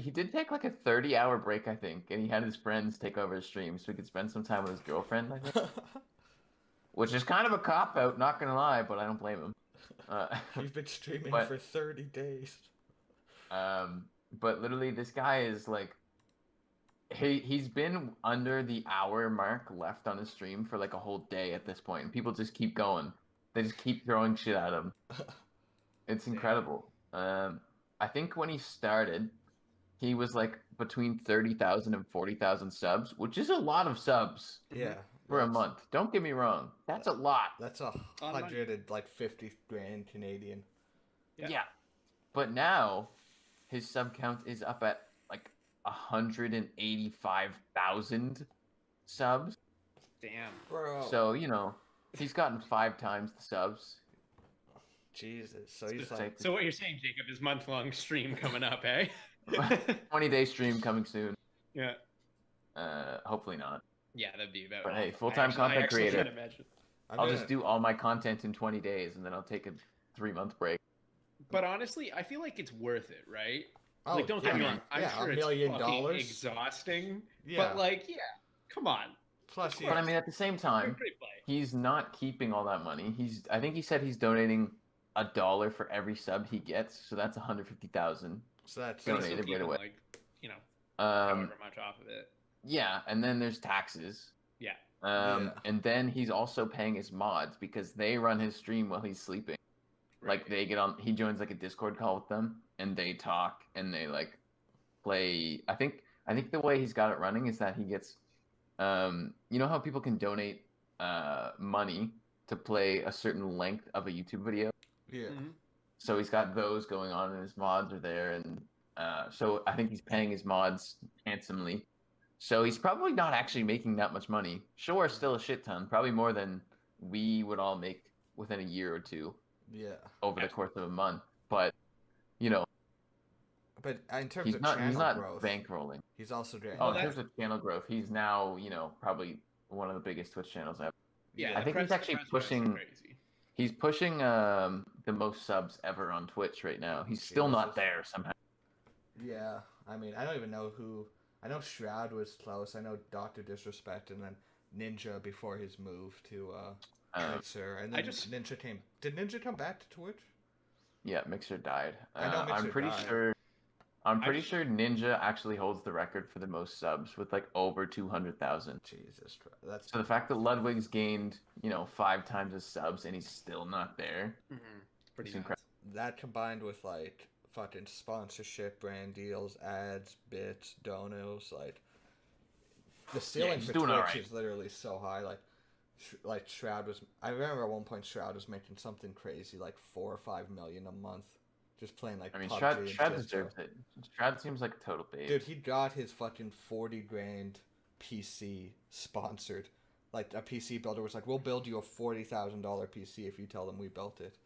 did take like a 30-hour break, I think, and he had his friends take over his stream so he could spend some time with his girlfriend, I think. Which is kind of a cop-out, not gonna lie, but I don't blame him. He's been streaming But- for 30 days. But literally, this guy is like, he's been under the hour mark left on his stream for like a whole day at this point, and people just keep going. They just keep throwing shit at him. It's incredible. I think when he started, he was like between 30,000 and 40,000 subs, which is a lot of subs Yeah. for a month. Don't get me wrong. That's a lot. That's $150,000 Canadian. Yeah. But now his sub count is up at like 185,000 subs. Damn. Bro. So, you know, he's gotten 5 times the subs. Jesus. So he's like... So what you're saying, Jacob, is month-long stream coming up, eh? 20-day stream coming soon. Yeah. Hopefully not. Yeah, that'd be about. But hey, full-time content creator. Can't imagine. I'll just do all my content in 20 days, and then I'll take a 3-month break. But honestly, I feel like it's worth it, right? Oh, like, don't get me wrong. I'm sure $1 it's million. fucking exhausting. Yeah. But like, yeah, come on. Plus, But I mean, at the same time, he's not keeping all that money. I think he said he's donating $1 for every sub he gets, so that's 150,000. So that's donated right away. Like, you know, however much off of it. Yeah, and then there's taxes. Yeah. And then he's also paying his mods because they run his stream while he's sleeping. Right. Like they get on, he joins like a Discord call with them, and they talk and they like play. I think the way he's got it running is that he gets, you know how people can donate money to play a certain length of a YouTube video. Yeah. Mm-hmm. So he's got those going on, and his mods are there, and so I think he's paying his mods handsomely. So he's probably not actually making that much money. Sure, still a shit ton, probably more than we would all make within a year or two. Yeah. Over the course of a month, but you know. But in terms he's of not, channel growth, bankrolling. He's also doing. Oh, in terms of channel growth, he's now probably one of the biggest Twitch channels ever. Yeah, I think he's actually pushing. He's pushing the most subs ever on Twitch right now. He's still not there somehow. Yeah, I mean, I don't even know who. I know Shroud was close. I know Dr. Disrespect, and then Ninja before his move to Mixer, and then Ninja came. Did Ninja come back to Twitch? Yeah, Mixer died. I know Mixer I'm pretty died. sure. I'm pretty sure Ninja actually holds the record for the most subs with like over 200,000. Jesus Christ, that's so the fact that Ludwig's gained 5 times his subs and he's still not there. Mm-hmm. Pretty incredible. That combined with like fucking sponsorship, brand deals, ads, bits, donos, like the ceiling for Twitch is literally so high. Like Shroud was. I remember at one point Shroud was making something crazy, like $4 or $5 million a month, just playing like. I mean, PUBG Shroud deserves it. Shroud seems like a total babe. Dude, he got his fucking $40,000 PC sponsored. Like a PC builder was like, "We'll build you a $40,000 PC if you tell them we built it."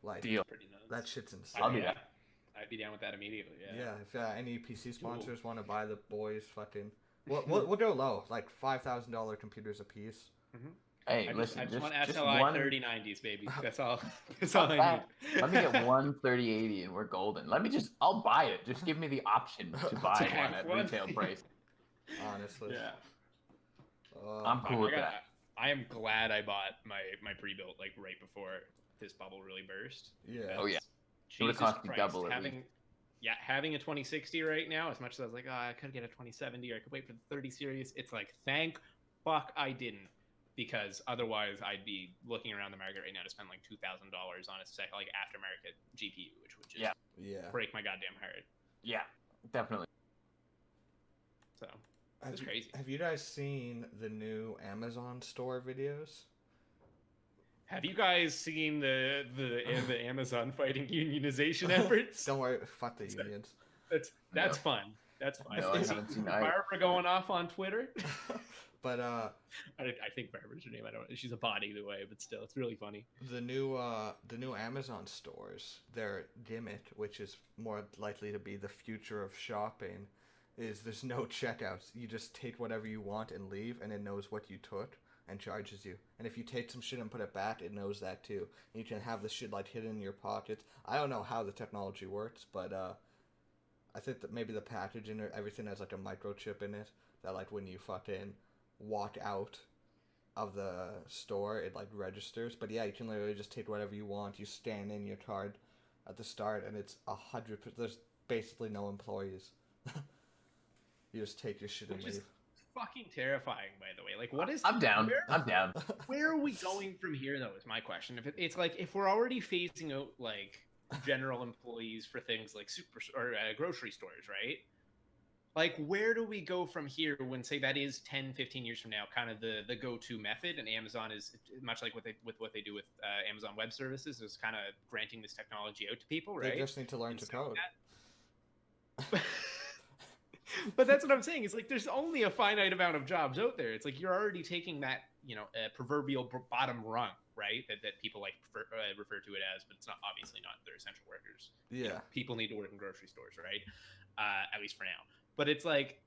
Like, deal. That shit's insane. I'll do that. I'd be down with that immediately. Yeah. Yeah. If any PC sponsors want to buy the boys, fucking. We'll go low, like $5,000 computers a piece. Mm-hmm. Hey, I listen, just want SLI one... 3090s, baby. That's all. That's all I need. Let me get one 3080 and we're golden. I'll buy it. Just give me the option to buy one at retail price. Honestly. Yeah. I'm cool with that. I am glad I bought my pre-built like right before this bubble really burst. Yeah. Oh yeah. It would cost you double at least. Having a 2060 right now, as much as I was like, I could get a 2070 or I could wait for the 30 series, it's like, thank fuck I didn't, because otherwise I'd be looking around the market right now to spend like $2,000 on a aftermarket GPU, which would just break my goddamn heart. Yeah, definitely. So it's crazy. Have you guys seen the new Amazon store videos? Have you guys seen the Amazon fighting unionization efforts? Don't worry, fuck the unions. That's fun. That's fun. No, I haven't seen that. Barbara going off on Twitter. But I think Barbara's her name. I don't know. She's a bot either way, but still, it's really funny. The new Amazon stores, their gimmick, which is more likely to be the future of shopping, is there's no checkouts. You just take whatever you want and leave, and it knows what you took and charges you. And if you take some shit and put it back, it knows that too. And you can have the shit like hidden in your pockets. I don't know how the technology works, but I think that maybe the packaging or everything has like a microchip in it that like when you fucking walk out of the store, it like registers. But yeah, you can literally just take whatever you want. You scan in your card at the start, and it's 100%. There's basically no employees. You just take your shit and leave. fucking terrifying, by the way. Like, what is? I'm down. Where, I'm down. where are we going from here, though? Is my question. It's like if we're already phasing out like general employees for things like super or grocery stores, right? Like, where do we go from here when, say, that is 10, 15 years from now, kind of the go-to method, and Amazon is much like what they do with Amazon Web Services, is kind of granting this technology out to people, right? They just need to learn to code. But that's what I'm saying. It's like there's only a finite amount of jobs out there. It's like you're already taking that, proverbial bottom rung, right? That people like refer to it as, but it's not, obviously not. They're essential workers. Yeah. People need to work in grocery stores, right? At least for now. But it's like,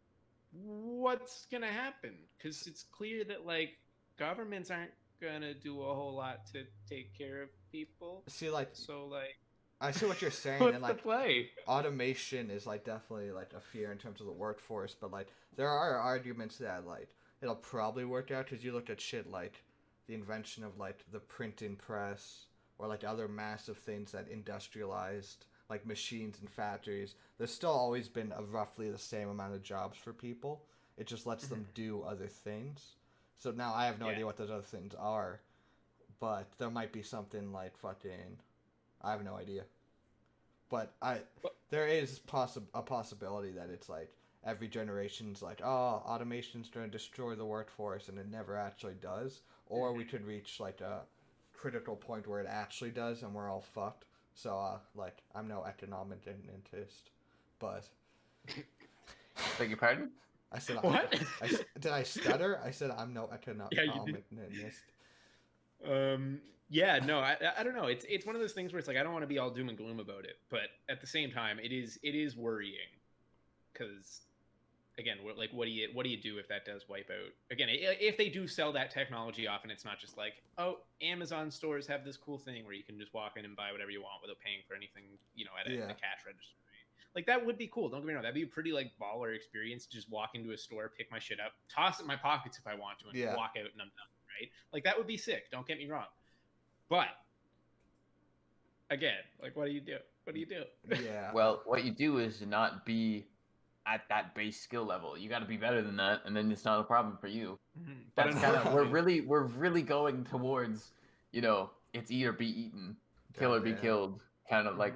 what's gonna happen? Because it's clear that like governments aren't gonna do a whole lot to take care of people. See, like, so like, I see what you're saying, what's and the like play? automation is like definitely like a fear in terms of the workforce, but like there are arguments that like it'll probably work out because you look at shit like the invention of like the printing press or like other massive things that industrialized like machines and factories. There's still always been a roughly the same amount of jobs for people. It just lets them do other things. So now I have no idea what those other things are, but there might be something like fucking, I have no idea. But there is a possibility that it's like every generation's like, oh, automation's going to destroy the workforce, and it never actually does. Or we could reach like a critical point where it actually does, and we're all fucked. So, like, I'm no economist, but... Beg your pardon? I said, what? Did I stutter? I said I'm no economist. Yeah, no, I don't know. It's one of those things where it's like I don't want to be all doom and gloom about it, but at the same time, it is worrying because again, like what do you do if that does wipe out? Again, if they do sell that technology off, and it's not just like, oh, Amazon stores have this cool thing where you can just walk in and buy whatever you want without paying for anything, at a cash register. Like, that would be cool. Don't get me wrong. That'd be a pretty, like, baller experience to just walk into a store, pick my shit up, toss it in my pockets if I want to, and walk out and I'm done, right? Like, that would be sick. Don't get me wrong. But, again, like, what do you do? What do you do? Yeah. Well, what you do is not be at that base skill level. You got to be better than that, and then it's not a problem for you. That's kind of, we're really going towards, it's eat or be eaten, kill or be killed, kind of like,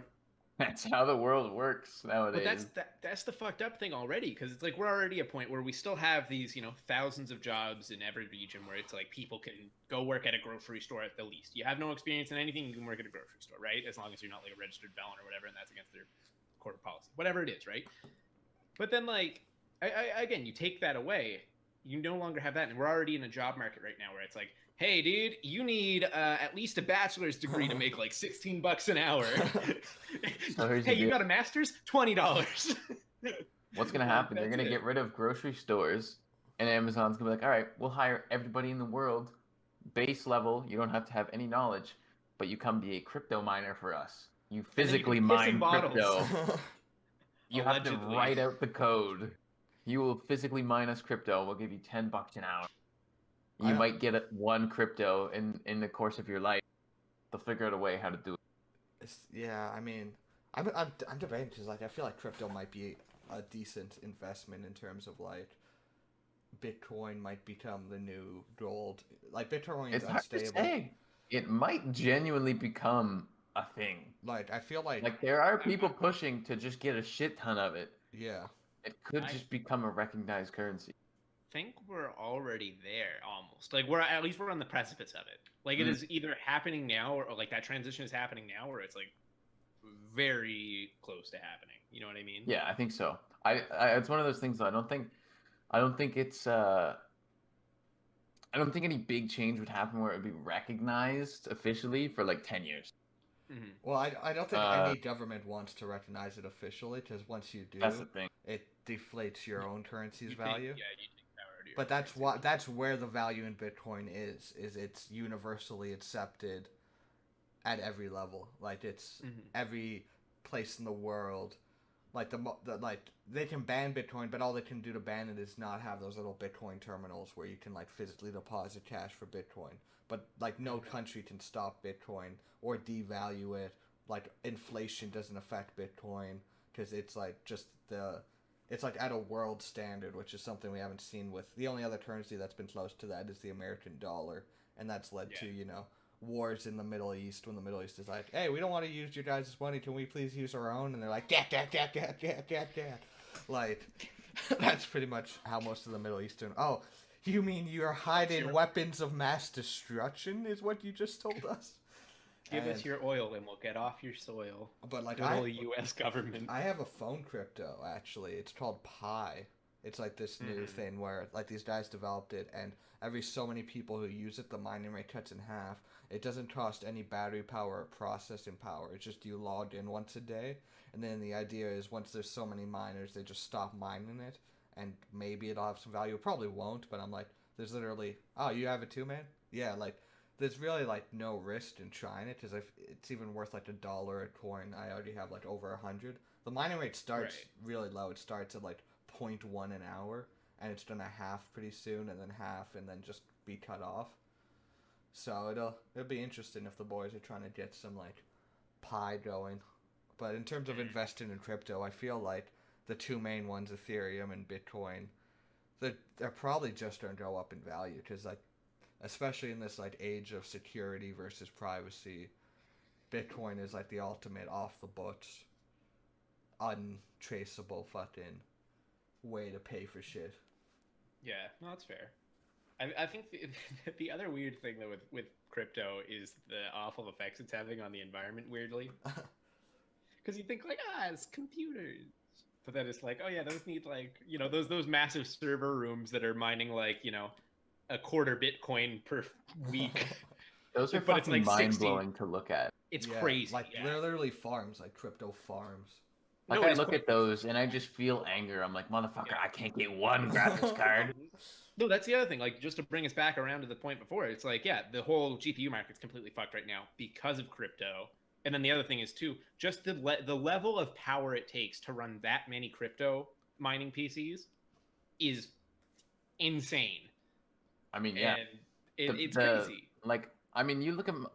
that's how the world works nowadays. But that's the fucked up thing already, because it's like we're already at a point where we still have these, thousands of jobs in every region where it's like people can go work at a grocery store at the least. You have no experience in anything, you can work at a grocery store, right? As long as you're not like a registered felon or whatever, and that's against their corporate policy, whatever it is, right? But then like, again, you take that away, you no longer have that, and we're already in a job market right now where it's like, hey, dude, you need at least a bachelor's degree to make like $16 an hour. Hey, you got a master's? $20. What's gonna happen? They're gonna get rid of grocery stores, and Amazon's gonna be like, all right, we'll hire everybody in the world, base level. You don't have to have any knowledge, but you come be a crypto miner for us. You physically mine crypto. You have to write out the code. You will physically mine us crypto. We'll give you $10 an hour. You might get one crypto in the course of your life. They'll figure out a way how to do it. Yeah, I mean, I'm debating because like I feel like crypto might be a decent investment in terms of like Bitcoin might become the new gold. Like Bitcoin is unstable. Hard to say. It might genuinely become a thing. Like I feel like there are people pushing to just get a shit ton of it. Yeah. It could just become a recognized currency. I think we're already there almost. Like we're on the precipice of it. Like it is either happening now or like that transition is happening now, or it's like very close to happening. You know what I mean? Yeah, I think so. It's one of those things. I don't think it's. I don't think any big change would happen where it would be recognized officially for like 10 years. Mm-hmm. Well, I don't think any government wants to recognize it officially, because once you do, that's the thing. It deflates your own currency's value. You take power to your but that's where the value in Bitcoin is it's universally accepted at every level. Like it's every place in the world. Like like they can ban Bitcoin, but all they can do to ban it is not have those little Bitcoin terminals where you can like physically deposit cash for Bitcoin. But like no country can stop Bitcoin or devalue it. Like inflation doesn't affect Bitcoin because it's like just the it's like at a world standard, which is something we haven't seen with the only other currency that's been close to that is the American dollar, and that's led to wars in the Middle East when the Middle East is like, hey, we don't want to use your guys' money, can we please use our own? And they're like, like that's pretty much how most of the Middle Eastern. Oh, you mean you're hiding weapons of mass destruction? Is what you just told us? Give us your oil and we'll get off your soil. But like good old U.S. government. I have a phone crypto actually. It's called Pi. It's like this new thing where like these guys developed it, and every so many people who use it, the mining rate cuts in half. It doesn't cost any battery power or processing power. It's just you log in once a day, and then the idea is once there's so many miners, they just stop mining it, and maybe it'll have some value. It probably won't, but I'm like, there's literally, oh, you have it too, man? Yeah, like. There's really like no risk in trying it because it's even worth like $1 a coin. I already have like over 100. The mining rate starts really low. It starts at like 0.1 an hour, and it's gonna half pretty soon, and then half, and then just be cut off. So it'll be interesting if the boys are trying to get some like pie going. But in terms of investing in crypto, I feel like the two main ones, Ethereum and Bitcoin, they're probably just gonna go up in value because like. Especially in this like age of security versus privacy, Bitcoin is like the ultimate off the books, untraceable fucking way to pay for shit. Yeah, no, that's fair. I think the other weird thing though with crypto is the awful effects it's having on the environment. Weirdly, because you think like it's computers, but then it's like, oh yeah, those need like those massive server rooms that are mining like a quarter Bitcoin per week. Those are but it's like mind-blowing to look at. It's crazy. Like literally farms, like crypto farms. Like I look at those and I just feel anger. I'm like, motherfucker, I can't get one graphics card. No, that's the other thing. Like, just to bring us back around to the point before, it's like, the whole GPU market's completely fucked right now because of crypto. And then the other thing is too, just the level of power it takes to run that many crypto mining PCs is insane. I mean, yeah, and it's crazy. Like, I mean,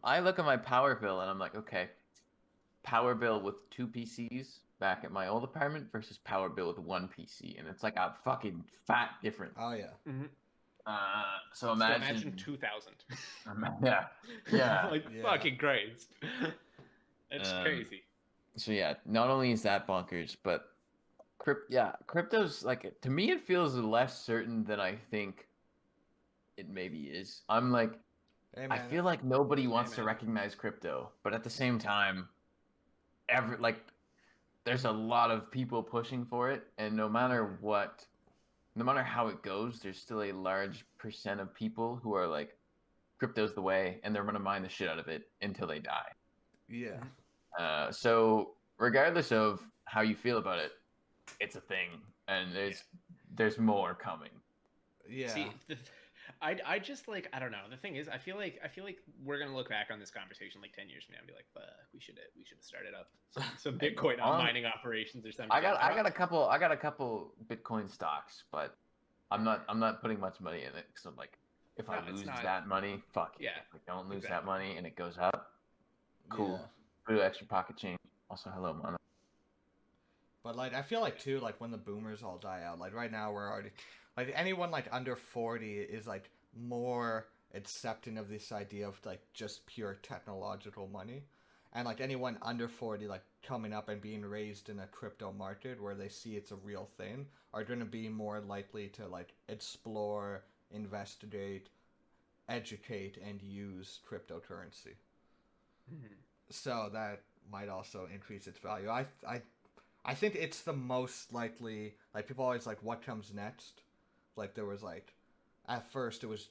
I look at my power bill and I'm like, okay, power bill with 2 PCs back at my old apartment versus power bill with 1 PC, and it's like a fucking fat difference. Oh yeah. Mm-hmm. So imagine 2,000. Yeah. Fucking Christ. It's crazy. So yeah, not only is that bonkers, but crypto's like, to me it feels less certain than I think it maybe is. I'm like, hey, I feel like nobody wants to recognize crypto, but at the same time, there's a lot of people pushing for it, and no matter how it goes, there's still a large percent of people who are like, crypto's the way, and they're gonna mine the shit out of it until they die. Yeah. So regardless of how you feel about it, it's a thing, and there's more coming. Yeah. See, I just like, I don't know. The thing is, I feel like we're gonna look back on this conversation like 10 years from now and be like, fuck, we should have started up some Bitcoin mining operations or something. I got a couple Bitcoin stocks, but I'm not putting much money in it because I'm like, if I lose that money, fuck it. If I don't lose that money and it goes up, cool. Yeah. Little extra pocket change. Also, hello, Mono. But like, I feel like too, like when the boomers all die out, like right now we're already. Like, anyone, like, under 40 is, like, more accepting of this idea of, like, just pure technological money. And, like, anyone under 40, like, coming up and being raised in a crypto market where they see it's a real thing are going to be more likely to, like, explore, investigate, educate, and use cryptocurrency. Mm-hmm. So that might also increase its value. I think it's the most likely, like, people always, like, what comes next? Like, there was, like, at first it was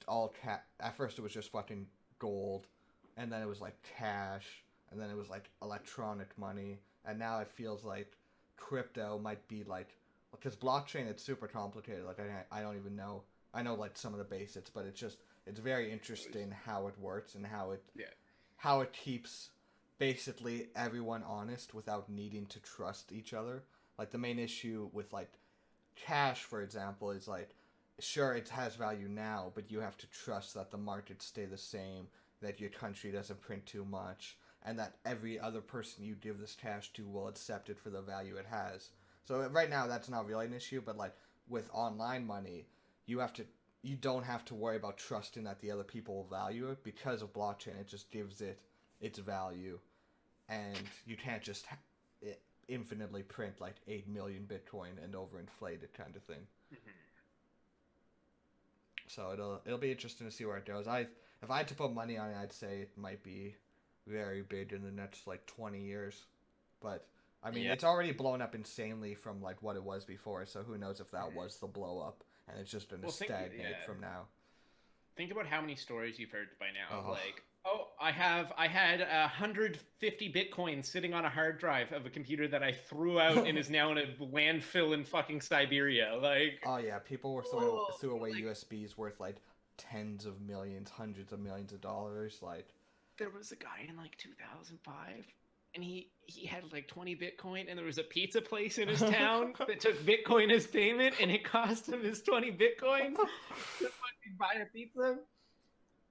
just fucking gold, and then it was, like, cash, and then it was, like, electronic money, and now it feels like crypto might be, like, because blockchain, it's super complicated, like, I don't even know, I know, like, some of the basics, but it's very interesting how it works, and how it keeps, basically, everyone honest without needing to trust each other. Like, the main issue with, like, cash, for example, is, like, sure, it has value now, but you have to trust that the markets stay the same, that your country doesn't print too much, and that every other person you give this cash to will accept it for the value it has. So right now that's not really an issue, but like with online money, you don't have to worry about trusting that the other people will value it because of blockchain. It just gives it its value, and you can't just infinitely print like 8 million Bitcoin and overinflate it kind of thing. Mm-hmm. So it'll be interesting to see where it goes. If I had to put money on it, I'd say it might be very big in the next like 20 years. But I mean, it's already blown up insanely from like what it was before. So who knows if that was the blow up and it's just going to stagnate from now. Think about how many stories you've heard by now of like, oh, I had 150 Bitcoins sitting on a hard drive of a computer that I threw out and is now in a landfill in fucking Siberia. Like, oh yeah, people were threw away like, USBs worth like tens of millions, hundreds of millions of dollars. Like, there was a guy in like 2005, and he had like 20 Bitcoin, and there was a pizza place in his town that took Bitcoin as payment, and it cost him his 20 Bitcoin to fucking buy a pizza.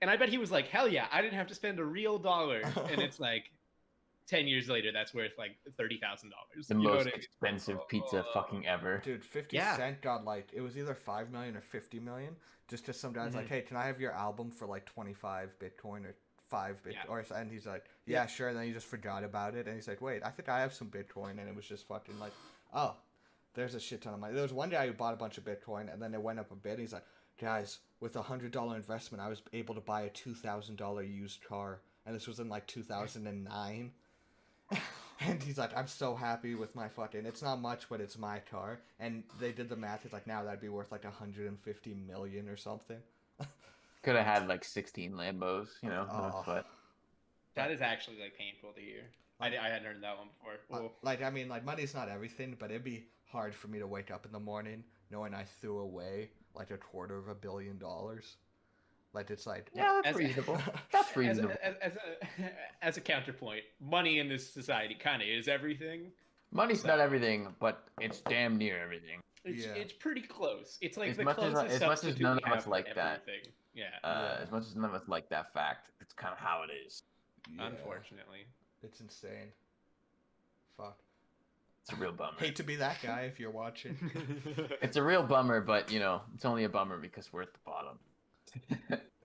And I bet he was like, hell yeah, I didn't have to spend a real dollar. And it's like 10 years later, that's worth like $30,000. The most expensive pizza fucking ever. Dude, 50 Cent got like, it was either 5 million or 50 million. Just because some guy's like, hey, can I have your album for like 25 Bitcoin or 5 Bitcoin? And he's like, yeah, sure. And then he just forgot about it. And he's like, wait, I think I have some Bitcoin. And it was just fucking like, oh, there's a shit ton of money. There was one guy who bought a bunch of Bitcoin and then it went up a bit. And he's like, guys, with a $100 investment, I was able to buy a $2,000 used car. And this was in like 2009. And he's like, I'm so happy with my fucking, it's not much, but it's my car. And they did the math. It's like, now that'd be worth like 150 million or something. Could have had like 16 Lambos, you know. But that is actually like painful to hear. I hadn't heard that one before. Like, I mean, like money's not everything, but it'd be hard for me to wake up in the morning knowing I threw away like $250 million. Like, it's like, yeah, that's reasonable. That's reasonable. As a counterpoint, money in this society kind of is everything. Money's not everything, but it's damn near everything. It's pretty close. It's like as much as none of us like that. Yeah. As much as none of us like that fact, it's kind of how it is. Yeah. Unfortunately, it's insane. Fuck. It's a real bummer. Hate to be that guy if you're watching. It's a real bummer, but you know, it's only a bummer because we're at the bottom.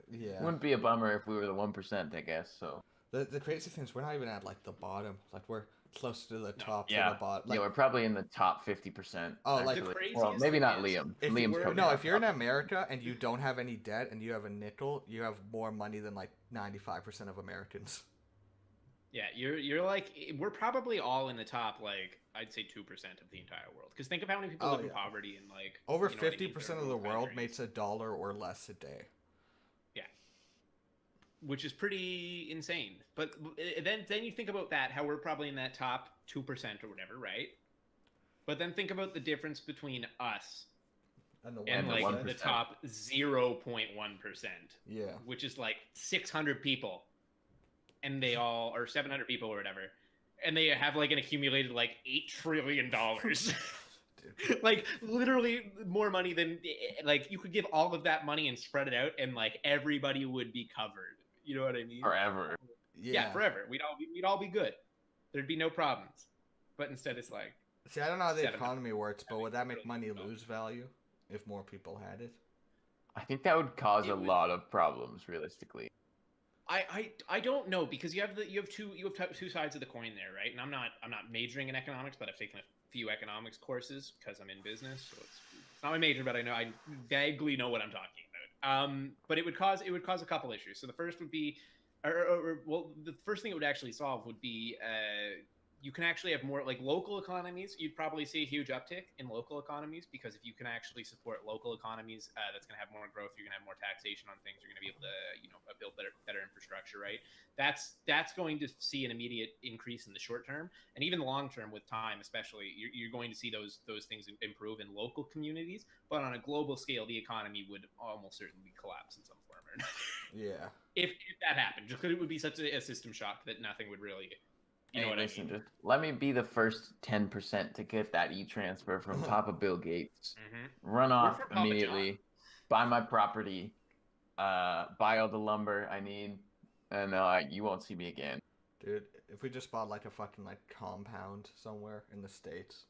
Yeah. It wouldn't be a bummer if we were the 1%, I guess. So the crazy thing is we're not even at like the bottom. Like we're close to the top to the bottom. Like, yeah, we're probably in the top 50%. Oh, actually. like well, maybe not Liam. Liam's probably if you're in America and you don't have any debt and you have a nickel, you have more money than like 95% of Americans. Yeah, you're like, we're probably all in the top, like, I'd say 2% of the entire world. Because think of how many people live in poverty and like over 50% of the world makes $1 or less a day. Yeah, which is pretty insane. But then you think about that, how we're probably in that top 2% or whatever, right? But then think about the difference between us and like 1%. the top 0.1%. Yeah, which is like 600 people. And they all, or 700 people or whatever, and they have like an accumulated like $8 trillion. Like literally more money than, like, you could give all of that money and spread it out, and like everybody would be covered. You know what I mean? Forever. Yeah, forever. We'd all be good. There'd be no problems. But instead, it's like. See, I don't know how the economy works, but would that make money lose value if more people had it? I think that would cause a lot of problems, realistically. I don't know, because you have two sides of the coin there, right? And I'm not majoring in economics, but I've taken a few economics courses because I'm in business, so it's not my major, but I vaguely know what I'm talking about. But it would cause a couple issues. So the first would be, the first thing it would actually solve would be you can actually have more like local economies. You'd probably see a huge uptick in local economies, because if you can actually support local economies, that's going to have more growth. You're going to have more taxation on things. You're going to be able to, build better infrastructure, right? That's going to see an immediate increase in the short term, and even the long term with time, especially, you're going to see those things improve in local communities. But on a global scale, the economy would almost certainly collapse in some form or another. Yeah. If that happened, just because it would be such a system shock that nothing would really. You know what I mean? Just let me be the first 10% to get that e-transfer from top of Bill Gates. Run off immediately, buy my property, buy all the lumber I need, and you won't see me again. Dude, if we just bought like a fucking like compound somewhere in the States.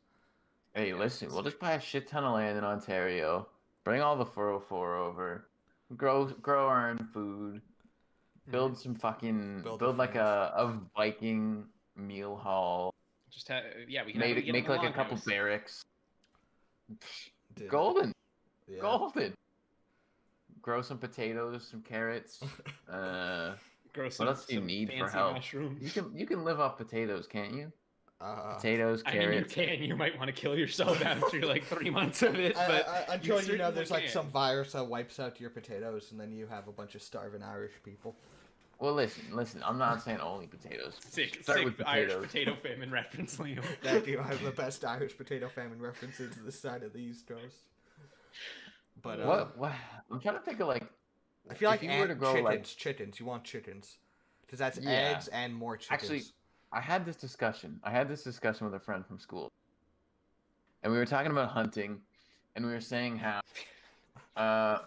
Hey, Yeah, listen, it's we'll just sick. buy a shit ton of land in Ontario, bring all the 404 over, grow our own food, Mhm. Build a build like fence. a Viking meal hall, Just yeah, we get in make the like a couple longhouse. barracks. Psh, Dude, golden, yeah. golden. Grow some potatoes, some carrots. Uh, Grow what else do you some need for fancy health? mushrooms. You can live off potatoes, can't you? uh, Potatoes, I mean, you carrots. can. You might want to kill yourself after like 3 months of it, but you until you know certainly there's like some can. virus that wipes out your potatoes, and then you have a bunch of starving Irish people. Well, listen. I'm not saying only potatoes. Sick, Start sick with Irish potatoes. potato famine reference, Liam. That you have the best Irish potato famine references to the side of the East Coast. But What? I'm trying to think of like, I feel if like you were to grow like, chittens. You want chickens, because that's yeah. eggs and more Actually, chickens. I had this discussion. I had this discussion with a friend from school, and we were talking about hunting, and we were saying how, uh,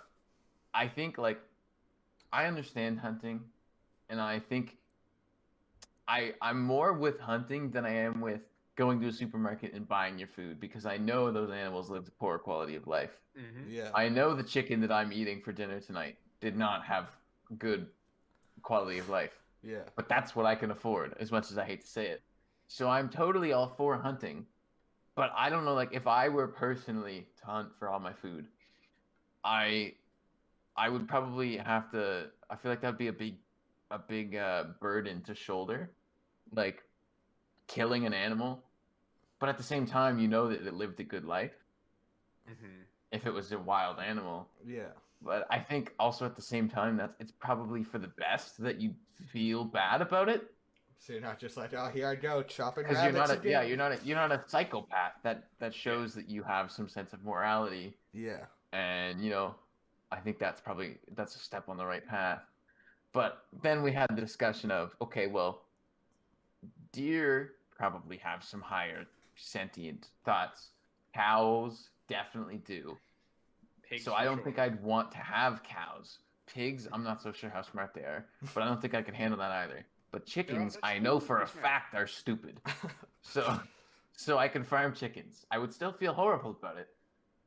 I think like I understand hunting, and I think I'm more with hunting than I am with going to a supermarket and buying your food because I know those animals lived a poor quality of life. Hmm. Yeah, I know the chicken that I'm eating for dinner tonight did not have good quality of life, yeah, but that's what I can afford, as much as I hate to say it. So I'm totally all for hunting, but I don't know, like if I were personally to hunt for all my food, I I would probably have to. I feel like that'd be a big burden to shoulder, like killing an animal. But at the same time, you know that it lived a good life Hmm. if it was a wild animal. yeah. But I think also at the same time that it's probably for the best that you feel bad about it So you're not just like, oh, here I go chopping because rabbits again. you're not a psychopath that Yeah. shows that you have some sense of morality. Yeah, And I think that's a step on the right path. But then we had the discussion of, okay, well, deer probably have some higher sentient thoughts. Cows definitely do. Pigs So I for don't think sure. I'd want to have cows. Pigs, I'm not so sure how smart they are, but I don't think I could handle that either. But chickens, They're I know pretty, for a pretty smart. fact are stupid. So so I can farm chickens. I would still feel horrible about it,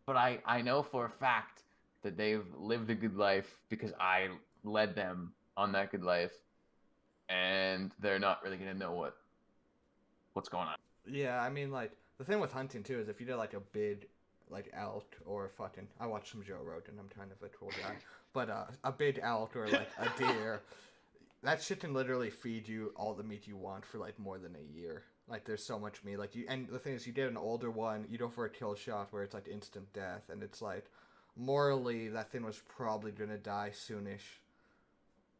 but I know for a fact that they've lived a good life because I led them on that good life, and they're not really gonna know what's going on. yeah. I mean, like the thing with hunting too is if you did like a big, like elk or fucking, I watch some Joe Rogan. I'm kind of a cool guy, but a big elk or like a deer, that shit can literally feed you all the meat you want for like more than a year. Like there's so much meat. Like you, and the thing is, you get an older one, you go for a kill shot where it's like instant death, and it's like morally that thing was probably gonna die soonish.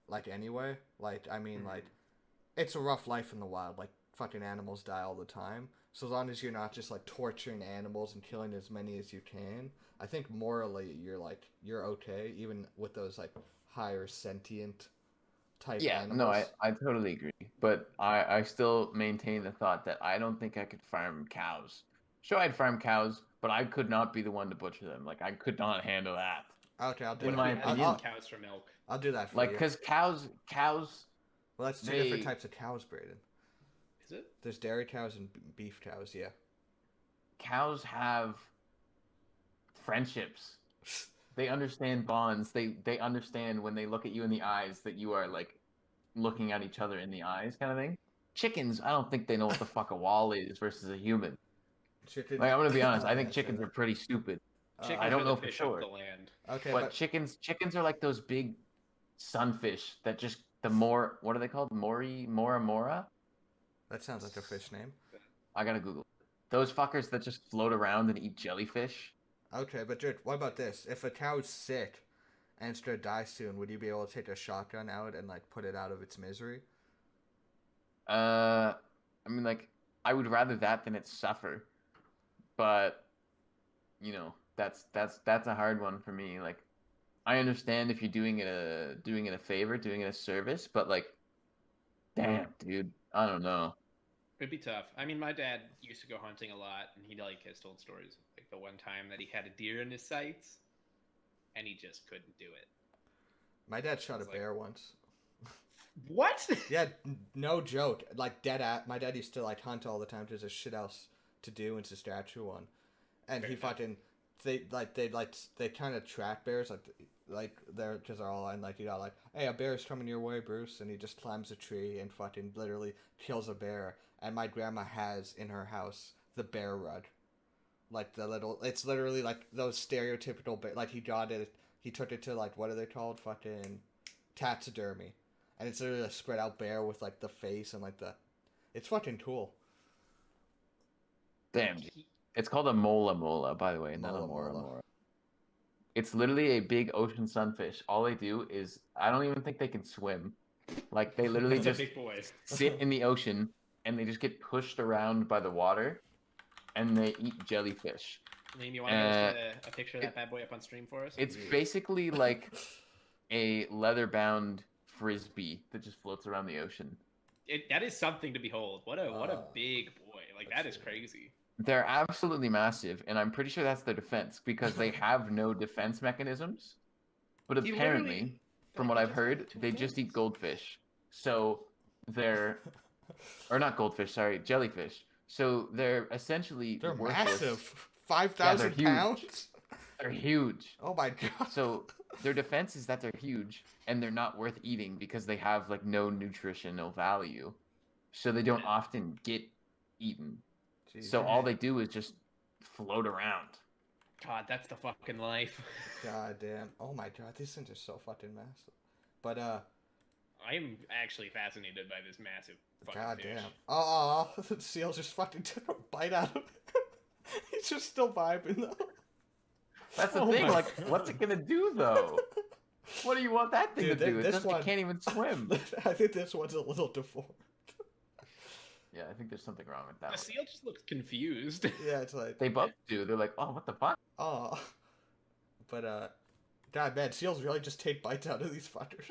Like anyway, like I mean, like Hmm. it's a rough life in the wild. Like fucking animals die all the time. So as long as you're not just like torturing animals and killing as many as you can, I think morally you're okay, even with those like higher sentient type Yeah, no, animals. I totally agree. But I still maintain the thought that I don't think I could farm cows. Sure, I'd farm cows, but I could not be the one to butcher them. Like, I could not handle that, Okay, I'll do in What if that. my we had opinion. cows for milk? I'll do that for Like, you. because cows, Well, that's two different they, types of cows, Braden. Is it? There's dairy cows and beef cows. Yeah. cows have friendships. They understand bonds. They understand when they look at you in the eyes that you are like looking at each other in the eyes, kind of thing. Chickens, I don't think they know what the fuck a wall is versus a human. Chickens. Like, I'm gonna be honest. Oh I yeah, think true. chickens are pretty stupid. I Uh, Chickens don't are the know for fish of the sure, land. okay, but but chickens are like those big sunfish that just the more what are they called? Mora? that sounds like a fish name. I gotta Google. Those fuckers that just float around and eat jellyfish. Okay, but Jared, what about this? If a cow's sick and it's gonna die soon, would you be able to take a shotgun out and like put it out of its misery? I mean, like, I would rather that than it suffer. But that's a hard one for me. Like, I understand if you're doing it a favor, doing it a service, but like, damn, dude, I don't know. It'd be tough. I mean, my dad used to go hunting a lot, and he like has told stories of like the one time that he had a deer in his sights, and he just couldn't do it. My dad shot a It's like, bear once. what? Yeah, no joke. Like dead at my dad used to like hunt all the time. There's a shit else to do in Saskatchewan, and Fair he enough. fucking they kind of trap bears like they're just all on like you got like, hey, a bear's coming your way, Bruce, and he just climbs a tree and fucking literally kills a bear. And my grandma has in her house the bear rug, like the little. It's literally like those stereotypical bear. Like he got it. He took it to like what are they called? Fucking taxidermy, and it's literally a spread out bear with like the face and like the. It's fucking cool. Damn. It's called a mola mola, by the way, not a Mola mora mola. mora. It's literally a big ocean sunfish. All they do is, I don't even think they can swim. Like, they literally They're just big boys. sit in the ocean and they just get pushed around by the water and they eat jellyfish. Liam, you want to post a picture of that bad boy up on stream for us? It's basically like a leather-bound frisbee that just floats around the ocean. That is something to behold. What a big boy! Like that is crazy. They're absolutely massive, and I'm pretty sure that's their defense because they have no defense mechanisms. But He apparently, literally- from what I've heard, they just eat goldfish. So they're, or not goldfish, sorry, jellyfish. So they're essentially They're worthless. massive. 5,000 huge. pounds. They're huge. Oh my god. So their defense is that they're huge and they're not worth eating because they have like no nutritional value. So they don't often get eaten. Jeez. So all they do is just float around. God, that's the fucking life. God damn. Oh my god, these things are so fucking massive. But I am actually fascinated by this massive fucking god fish. damn. Oh, the seal just fucking took a bite out of it. He's just still vibing though. That's the Oh thing. my Like, what's it gonna do though? What do you want that thing Dude, to do? this one- It can't even swim. I think this one's a little deformed. Yeah, I think there's something wrong with that The one. seal just looks confused. Yeah, it's like They both do. They're like, oh, what the fuck? oh. But god man, seals really just take bites out of these fuckers.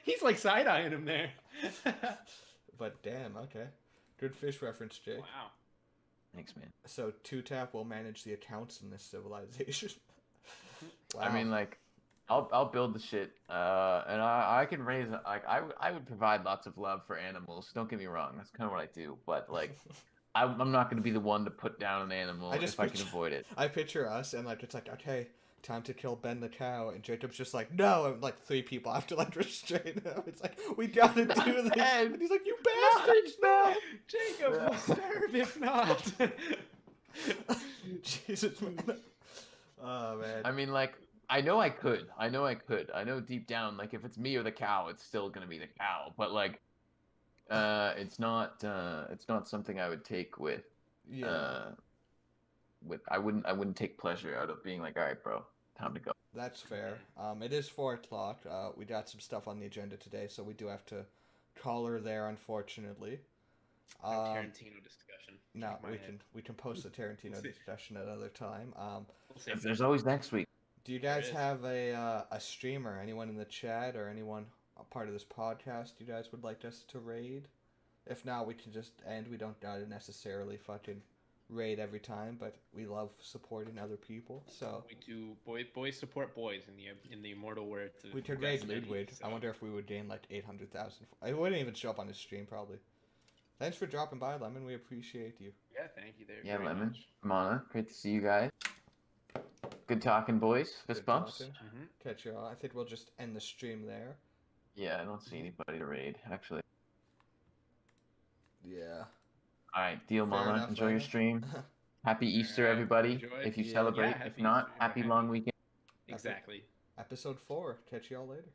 He's like side eyeing him there. But damn, okay. Good fish reference, Jake. Wow. Thanks, man. So 2-tap will manage the accounts in this civilization. Wow. I mean, like, I'll build the shit, and I can raise like I would provide lots of love for animals. Don't get me wrong, that's kind of what I do. But like, I'm not gonna be the one to put down an animal if I can avoid it. I picture us and like it's like okay, time to kill Ben the cow, and Jacob's just like no, and like 3 people have to like restrain him. It's like we gotta do this, Ben! and he's like you bastards, no. Jacob Yeah. will starve if not. Jesus man. Oh man. I mean, like, I know I could. I know deep down, like, if it's me or the cow, it's still gonna be the cow. But like, it's not something I would take with. Yeah. I wouldn't take pleasure out of being like, all right, bro, time to go. That's fair. It is 4:00. We got some stuff on the agenda today, so we do have to call her there, unfortunately. Tarantino discussion. No, Shake my head. we can post the Tarantino discussion at another time. We'll save There's that. always next week. Do you guys is. have a streamer, anyone in the chat or anyone a part of this podcast you guys would like us to raid? If not, we can just end. We don't gotta necessarily fucking raid every time, but we love supporting other people. So We do boys support boys in the immortal words. Of we could raid Destiny, Ludwig. so- I wonder if we would gain like 800,000. I wouldn't even show up on his stream probably. Thanks for dropping by, Lemon. We appreciate you. Yeah, thank you there. Yeah, very Lemon, much. Mana, great to see you guys. Good talking, boys. Fist Good bumps. talking. Mhm. Catch you all. I think we'll just end the stream there. Yeah, I don't see anybody to raid actually. Yeah. All right, deal, Fair Mama. enough, Enjoy your Lemon. stream. Happy Easter, Alright, everybody. enjoy. If you Yeah. celebrate, Yeah, if happy not, Easter, happy happy- long weekend. Exactly. Episode 4. Catch you all later.